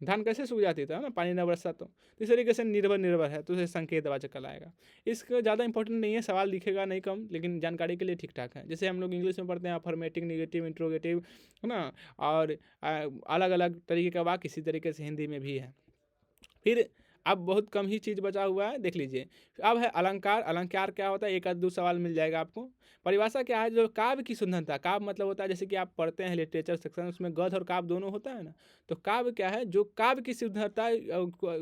धान कैसे सूख जाती था ना, पानी न बरसता तो इस तरीके से निर्भर है तो उसे संकेतवाचक कहलाएगा। इसका ज़्यादा इंपॉर्टेंट नहीं है, सवाल दिखेगा नहीं कम, लेकिन जानकारी के लिए ठीक ठाक है। जैसे हम लोग इंग्लिश में पढ़ते हैं अफर्मेटिव, निगेटिव, इंट्रोगेटिव, है ना, और अलग अलग तरीके का वाक्य इसी तरीके से हिंदी में भी है। फिर अब बहुत कम ही चीज़ बचा हुआ है, देख लीजिए। अब है अलंकार। अलंकार क्या होता है, एक आध दो सवाल मिल जाएगा आपको। परिभाषा क्या है, जो काव्य की सुंदरता, काव्य मतलब होता है जैसे कि आप पढ़ते हैं लिटरेचर सेक्शन, उसमें गद्य और काव्य दोनों होता है ना। तो काव्य क्या है, जो काव्य की सुंदरता,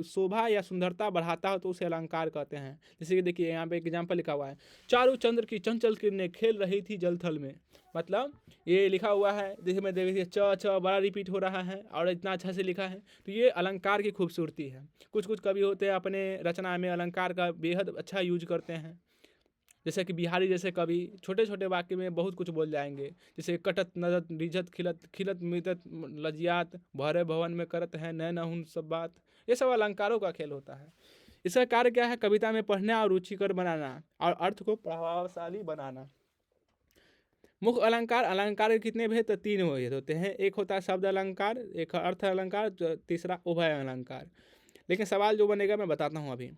शोभा या सुंदरता बढ़ाता हो तो उसे अलंकार कहते हैं। जैसे कि देखिए यहाँ पे एक एग्जाम्पल लिखा हुआ है, चारू चंद्र की चंचल किरणें खेल रही थी जलथल में। मतलब ये लिखा हुआ है, जिसमें देखिए च बड़ा रिपीट हो रहा है और इतना अच्छा से लिखा है, तो ये अलंकार की खूबसूरती है। कुछ कुछ कवि होते हैं अपने रचना में अलंकार का बेहद अच्छा यूज करते हैं। जैसे कि बिहारी जैसे कवि छोटे छोटे वाक्य में बहुत कुछ बोल जाएंगे, जैसे कटत नजत रिझत खिलत खिलत मितत लजियात भरे भवन में करत है नैन हुन सब बात। ये सब अलंकारों का खेल होता है। इसका कार्य क्या है, कविता में पढ़ना और रुचिकर बनाना और अर्थ को प्रभावशाली बनाना। मुख्य अलंकार, अलंकार के कितने भेद, तो 3 भेद होते हैं। एक होता है शब्द अलंकार, एक अर्थ अलंकार, तीसरा उभय अलंकार। लेकिन सवाल जो बनेगा मैं बताता हूँ अभी।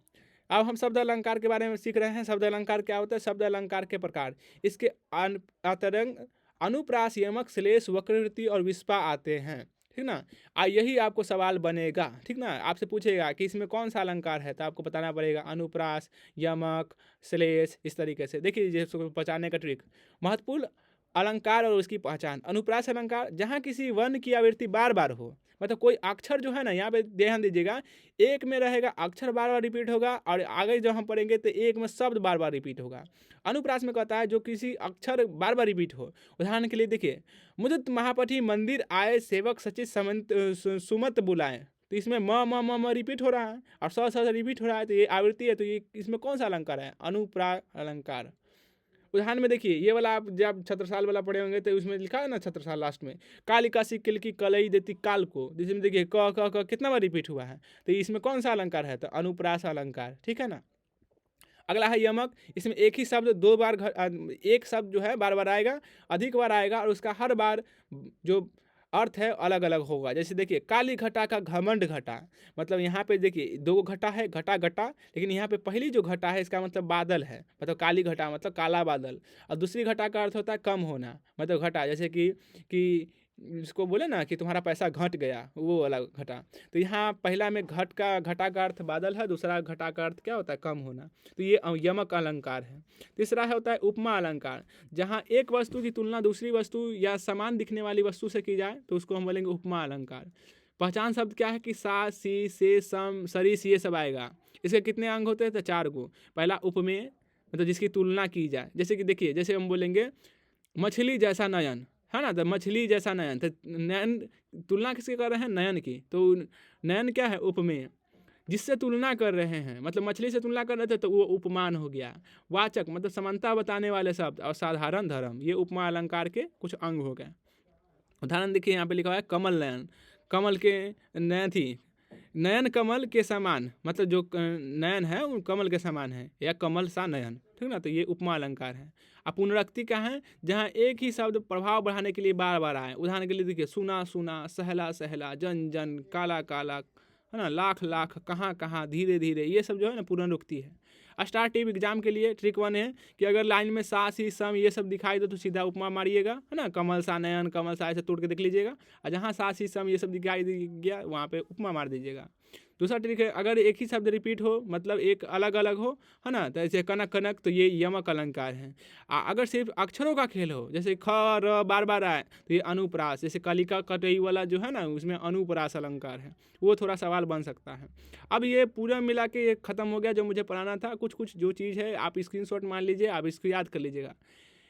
अब हम शब्द अलंकार के बारे में सीख रहे हैं। शब्द अलंकार क्या होता है, शब्द अलंकार के प्रकार, इसके अंतरंग, अनुप्रास, यमक, श्लेष, वक्रवृत्ति और विस्पा आते हैं, ठीक ना। यही आपको सवाल बनेगा, ठीक ना। आपसे पूछेगा कि इसमें कौन सा अलंकार है, तो आपको बताना पड़ेगा अनुप्रास, यमक, श्लेष, इस तरीके से। देखिए इसको पहचानने का ट्रिक, महत्वपूर्ण अलंकार और उसकी पहचान। अनुप्रास अलंकार, जहाँ किसी वर्ण की आवृत्ति बार बार हो, मतलब कोई अक्षर जो है ना, यहाँ पे ध्यान दीजिएगा, एक में रहेगा अक्षर बार बार रिपीट होगा और आगे जो हम पढ़ेंगे तो एक में शब्द बार बार रिपीट होगा। अनुप्रास में कहता है जो किसी अक्षर बार बार रिपीट हो। उदाहरण के लिए देखिए, मुझे महापति मंदिर आए सेवक सचित समंत सुमत बुलाए, तो इसमें म रिपीट हो रहा है और स रिपीट हो रहा है, तो ये आवृत्ति है। तो ये इसमें कौन सा अलंकार है, अनुप्रास अलंकार। उदाहरण में देखिए, ये वाला आप जब छत्रसाल वाला पढ़े होंगे तो उसमें लिखा है ना छत्रसाल लास्ट में, काली काशी किल की कलई देती काल को, जिसमें देखिए क कितना बार रिपीट हुआ है, तो इसमें कौन सा अलंकार है, तो अनुप्रास अलंकार, ठीक है ना। अगला है यमक, इसमें एक ही शब्द दो बार एक शब्द जो है बार बार आएगा, अधिक बार आएगा और उसका हर बार जो अर्थ है अलग अलग होगा। जैसे देखिए, काली घटा का घमंड घटा, मतलब यहाँ पे देखिए 2 घटा है, घटा घटा, लेकिन यहाँ पे पहली जो घटा है इसका मतलब बादल है, मतलब काली घटा मतलब काला बादल, और दूसरी घटा का अर्थ होता है कम होना, मतलब घटा। जैसे कि जिसको बोले ना कि तुम्हारा पैसा घट गया, वो वाला घटा। तो यहाँ पहला में घट का घटा का अर्थ बादल है, दूसरा घटा का अर्थ क्या होता है, कम होना। तो ये यमक अलंकार है। तीसरा होता है उपमा अलंकार, जहाँ एक वस्तु की तुलना दूसरी वस्तु या समान दिखने वाली वस्तु से की जाए तो उसको हम बोलेंगे उपमा अलंकार। पहचान शब्द क्या है कि सा, सी, से, सम, सरिस, ये सब आएगा। इसके कितने अंग होते हैं, तो 4 गो। पहला उपमेय, मतलब जिसकी तुलना की जाए, जैसे कि देखिए, जैसे हम बोलेंगे मछली जैसा नयन, है ना, तो मछली जैसा नयन, तो नयन तुलना किसके कर रहे हैं, नयन की। तो नयन क्या है, उपमेय। जिससे तुलना कर रहे हैं, मतलब मछली से तुलना कर रहे थे तो वो उपमान हो गया। वाचक मतलब समानता बताने वाले शब्द और साधारण धर्म, ये उपमा अलंकार के कुछ अंग हो गए। उदाहरण देखिए, यहाँ पे लिखा हुआ है कमल नयन, कमल के नयन थी, नयन कमल के समान, मतलब जो नयन है वो कमल के समान है, या कमल सा नयन, ठीक ना। तो ये उपमा अलंकार है। अब पुनरुक्ति क्या है, जहाँ एक ही शब्द प्रभाव बढ़ाने के लिए बार बार आए। उदाहरण के लिए देखिए, सुना सुना, सहला सहला, जन जन, काला काला, है ना, लाख लाख, कहाँ कहाँ, धीरे धीरे, ये सब जो है ना पुनरुक्ति है। स्टार्टिव एग्जाम के लिए ट्रिक 1 है कि अगर लाइन में सा, सी, सम ये सब दिखाई दो तो सीधा उपमा मारिएगा, है ना, कमल सा नयन, कमल सा, ऐसे तोड़ के देख लीजिएगा, और जहाँ सा, सी, सम ये सब दिखाई गया वहाँ पे उपमा मार दीजिएगा। दूसरा ट्रिक है, अगर एक ही शब्द रिपीट हो, मतलब एक अलग अलग हो, है ना, तो ऐसे कनक कनक, तो ये यमक अलंकार है। अगर सिर्फ अक्षरों का खेल हो, जैसे ख र बार बार आए, तो ये अनुप्रास, जैसे कलिका कटई वाला जो है ना, उसमें अनुप्रास अलंकार है, वो थोड़ा सवाल बन सकता है। अब ये पूरा मिला के ये खत्म हो गया जो मुझे पढ़ाना था। कुछ कुछ जो चीज़ है आप स्क्रीनशॉट मान लीजिए, आप इसको याद कर लीजिएगा।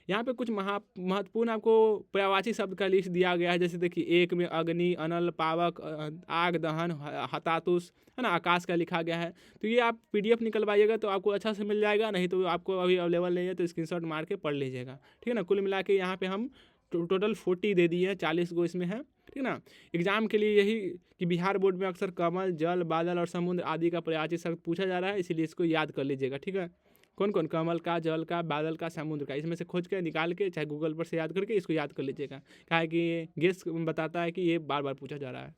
यहाँ पे कुछ महत्वपूर्ण आपको पर्यायवाची शब्द का लिस्ट दिया गया है। जैसे देखिए, एक में अग्नि, अनल, पावक, आग, दहन, हतातुस, है ना, आकाश का लिखा गया है। तो ये आप PDF निकलवाइएगा तो आपको अच्छा से मिल जाएगा, नहीं तो आपको अभी अवेलेबल नहीं है तो स्क्रीनशॉट मार के पढ़ लीजिएगा, ठीक है ना। कुल मिला के यहाँ पे हम टोटल 40 दे दिए हैं, 40 गो इसमें है, ठीक है ना। एग्जाम के लिए यही कि बिहार बोर्ड में अक्सर कमल, जल, बादल और समुद्र आदि का पर्यायवाची शब्द पूछा जा रहा है, इसीलिए इसको याद कर लीजिएगा, ठीक है। कौन कौन, कमल का, जल का, बादल का, समुद्र का, इसमें से खोज के निकाल के चाहे गूगल पर से याद करके इसको याद कर लीजिएगा। क्या है कि गेस बताता है कि ये बार बार पूछा जा रहा है,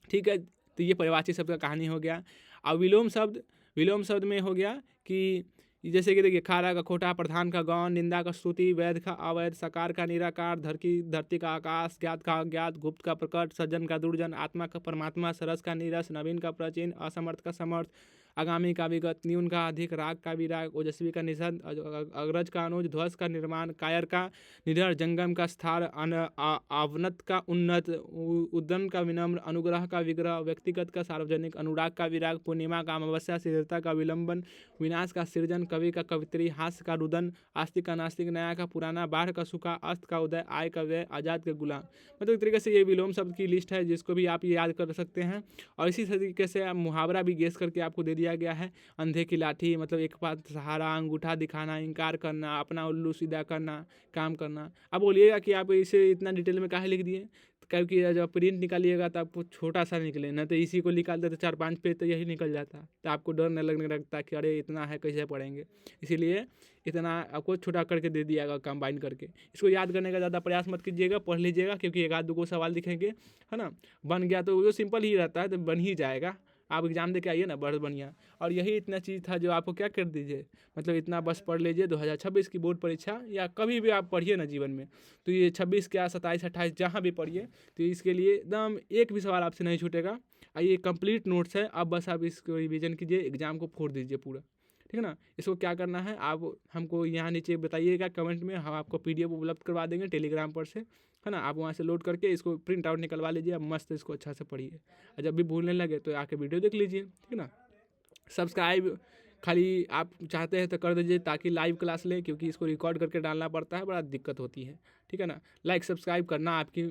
ठीक है। तो ये पर्यायवाची शब्द का कहानी हो गया। अब विलोम शब्द, विलोम शब्द में हो गया कि जैसे कि देखिए, खारा का खोटा, प्रधान का गौण, निंदा का स्तुति, वैध का अवैध, सकार का निराकार, धरती का आकाश, ज्ञात का अज्ञात, गुप्त का प्रकट, सज्जन का दुर्जन, आत्मा का परमात्मा, सरस का नीरस, नवीन का प्राचीन, असमर्थ का समर्थ, आगामी का विगत, न्यून का अधिक, राग का विराग, ओजस्वी का निषद, अग्रज का अनुज, ध्वज का निर्माण, कायर का निडर, जंगम का स्थार, अवनत का उन्नत, उद्दम का विनम्र, अनुग्रह का विग्रह, व्यक्तिगत का सार्वजनिक, अनुराग का विराग, पूर्णिमा का अमावस्या, शीघ्रता का विलंबन, विनाश का सृजन, कवि का कवित्री, हास्य का रुदन, आस्तिक का नास्तिक, नया का पुराना, बाढ़ का सूखा, अस्त का उदय, आय का व्यय, आजाद के गुलाम। मतलब एक तरीके से ये विलोम शब्द की लिस्ट है जिसको भी आप याद कर सकते हैं। और इसी तरीके से मुहावरा भी गेस करके आपको दे दिया गया है। अंधे की लाठी मतलब एक बात सहारा, अंगूठा दिखाना, इनकार करना, अपना उल्लू सीधा करना, काम करना। अब बोलिएगा कि आप इसे इतना डिटेल में काहे लिख दिए, क्योंकि जब प्रिंट निकालिएगा तो आपको छोटा सा निकले ना, तो इसी को निकालते तो 4-5 पेज तो यही निकल जाता, तो आपको डर न लगने लगता कि अरे इतना है कैसे पढ़ेंगे। इसीलिए इतना आपको छोटा करके दे दिया कंबाइन करके। इसको याद करने का ज़्यादा प्रयास मत कीजिएगा, पढ़ लीजिएगा, क्योंकि एक आध दो को सवाल दिखेंगे, है ना। बन गया तो वो सिंपल ही रहता है, तो बन ही जाएगा। आप एग्जाम दे के आइए ना, बहुत बढ़िया। और यही इतना चीज़ था जो आपको क्या कर दीजिए, मतलब इतना बस पढ़ लीजिए। 2026 की बोर्ड परीक्षा या कभी भी आप पढ़िए ना जीवन में, तो ये 26 क्या 27-28 जहाँ भी पढ़िए, तो इसके लिए एकदम एक भी सवाल आपसे नहीं छूटेगा। ये कंप्लीट नोट्स है, अब बस आप इसको रिवीजन कीजिए, एग्जाम को फोड़ दीजिए पूरा, ठीक है ना। इसको क्या करना है, आप हमको यहाँ नीचे बताइएगा कमेंट में, हम आपको PDF उपलब्ध करवा देंगे टेलीग्राम पर से, है ना। आप वहाँ से लोड करके इसको प्रिंट आउट निकलवा लीजिए, अब मस्त इसको अच्छा से पढ़िए। और जब भी भूलने लगे तो आके वीडियो देख लीजिए, ठीक है ना। सब्सक्राइब खाली आप चाहते हैं तो कर दीजिए ताकि लाइव क्लास लें, क्योंकि इसको रिकॉर्ड करके डालना पड़ता है, बड़ा दिक्कत होती है, ठीक है ना। लाइक सब्सक्राइब करना आपकी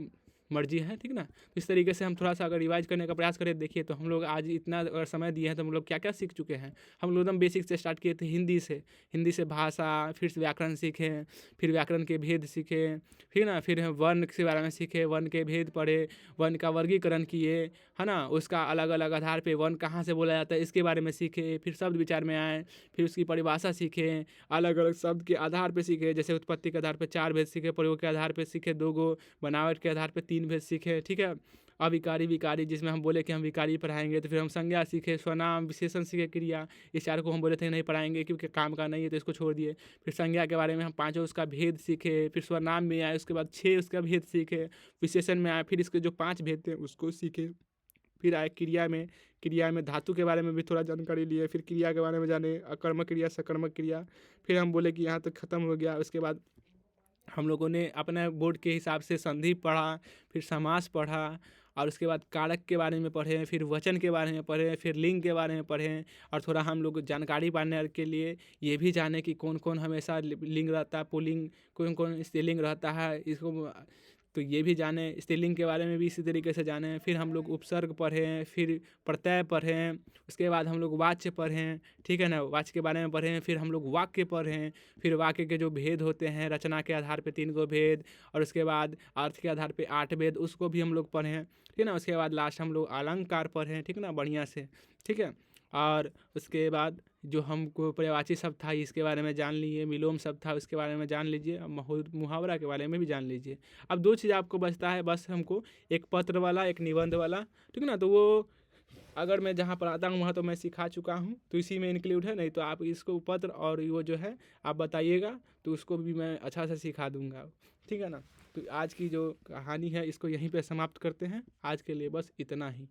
मर्जी है, ठीक है ना। तो इस तरीके से हम थोड़ा सा अगर रिवाइज करने का प्रयास करें, देखिए तो हम लोग आज इतना अगर समय दिए हैं तो हम लोग क्या क्या सीख चुके हैं। हम लोग एकदम बेसिक से स्टार्ट किए थे, हिंदी से भाषा, फिर से व्याकरण सीखें, फिर व्याकरण के भेद सीखे, फिर ना फिर वर्ण के बारे में सीखे, वर्ण के भेद पढ़े, वर्ण का वर्गीकरण किए, है ना। उसका अलग अलग आधार पे वर्ण कहाँ से बोला जाता है इसके बारे में सीखे, फिर शब्द विचार में आए, फिर उसकी परिभाषा सीखें, अलग अलग शब्द के आधार पे सीखे, जैसे उत्पत्ति के आधार पे 4 भेद सीखे, प्रयोग के आधार पे सीखे 2 गो, बनावट के आधार पे 3 भेद सीखे, ठीक है। अविकारी विकारी, जिसमें हम बोले कि हम विकारी पढ़ाएंगे, तो फिर हम संज्ञा सीखे, स्वनाम, विशेषण सीखे, क्रिया। इस चार को हम बोले थे नहीं पढ़ाएंगे क्योंकि काम का नहीं है, तो इसको छोड़ दिए। फिर संज्ञा के बारे में हम पाँचों उसका भेद सीखे। फिर स्वनाम में आए, उसके बाद 6 उसका भेद सीखे। विशेषण में आए, फिर इसके जो 5 भेद थे उसको सीखे। फिर आए क्रिया में धातु के बारे में भी थोड़ा जानकारी लिए। फिर क्रिया के बारे में जाने, अकर्मक क्रिया, सकर्मक क्रिया। फिर हम बोले कि यहाँ तक खत्म हो गया। उसके बाद हम लोगों ने अपने बोर्ड के हिसाब से संधि पढ़ा, फिर समास पढ़ा, और उसके बाद कारक के बारे में पढ़े, फिर वचन के बारे में पढ़े, फिर लिंग के बारे में पढ़े। और थोड़ा हम लोग जानकारी पाने के लिए ये भी जाने कि कौन कौन हमेशा लिंग रहता है, पुल्लिंग, कौन कौन स्त्रीलिंग रहता है, इसको तो ये भी जाने। स्त्रीलिंग के बारे में भी इसी तरीके से जाने। फिर हम लोग उपसर्ग पढ़ें, फिर प्रत्यय पढ़ें, उसके बाद हम लोग वाच्य पढ़ें, ठीक है ना, वाच्य के बारे में पढ़ें। फिर हम लोग वाक्य पढ़ें, फिर वाक्य के जो भेद होते हैं, रचना के आधार पे 3 गो भेद, और उसके बाद अर्थ के आधार पे 8 भेद, उसको भी हम लोग पढ़ें, ठीक है ना। उसके बाद लास्ट हम लोग अलंकार पढ़ें, ठीक है ना, बढ़िया से, ठीक है। और उसके बाद जो हमको पर्यायवाची शब्द था इसके बारे में जान लीजिए, विलोम शब्द था उसके बारे में जान लीजिए, मुहावरा के बारे में भी जान लीजिए। अब 2 चीज़ आपको बचता है बस हमको, एक पत्र वाला, एक निबंध वाला, ठीक है ना। तो वो अगर मैं जहाँ पढ़ाता हूँ वहाँ तो मैं सिखा चुका हूँ, तो इसी में इंक्लूड है। नहीं तो आप इसको पत्र और वो जो है आप बताइएगा, तो उसको भी मैं अच्छा से सिखा दूँगा, ठीक है ना। तो आज की जो कहानी है इसको यहीं पे समाप्त करते हैं। आज के लिए बस इतना ही।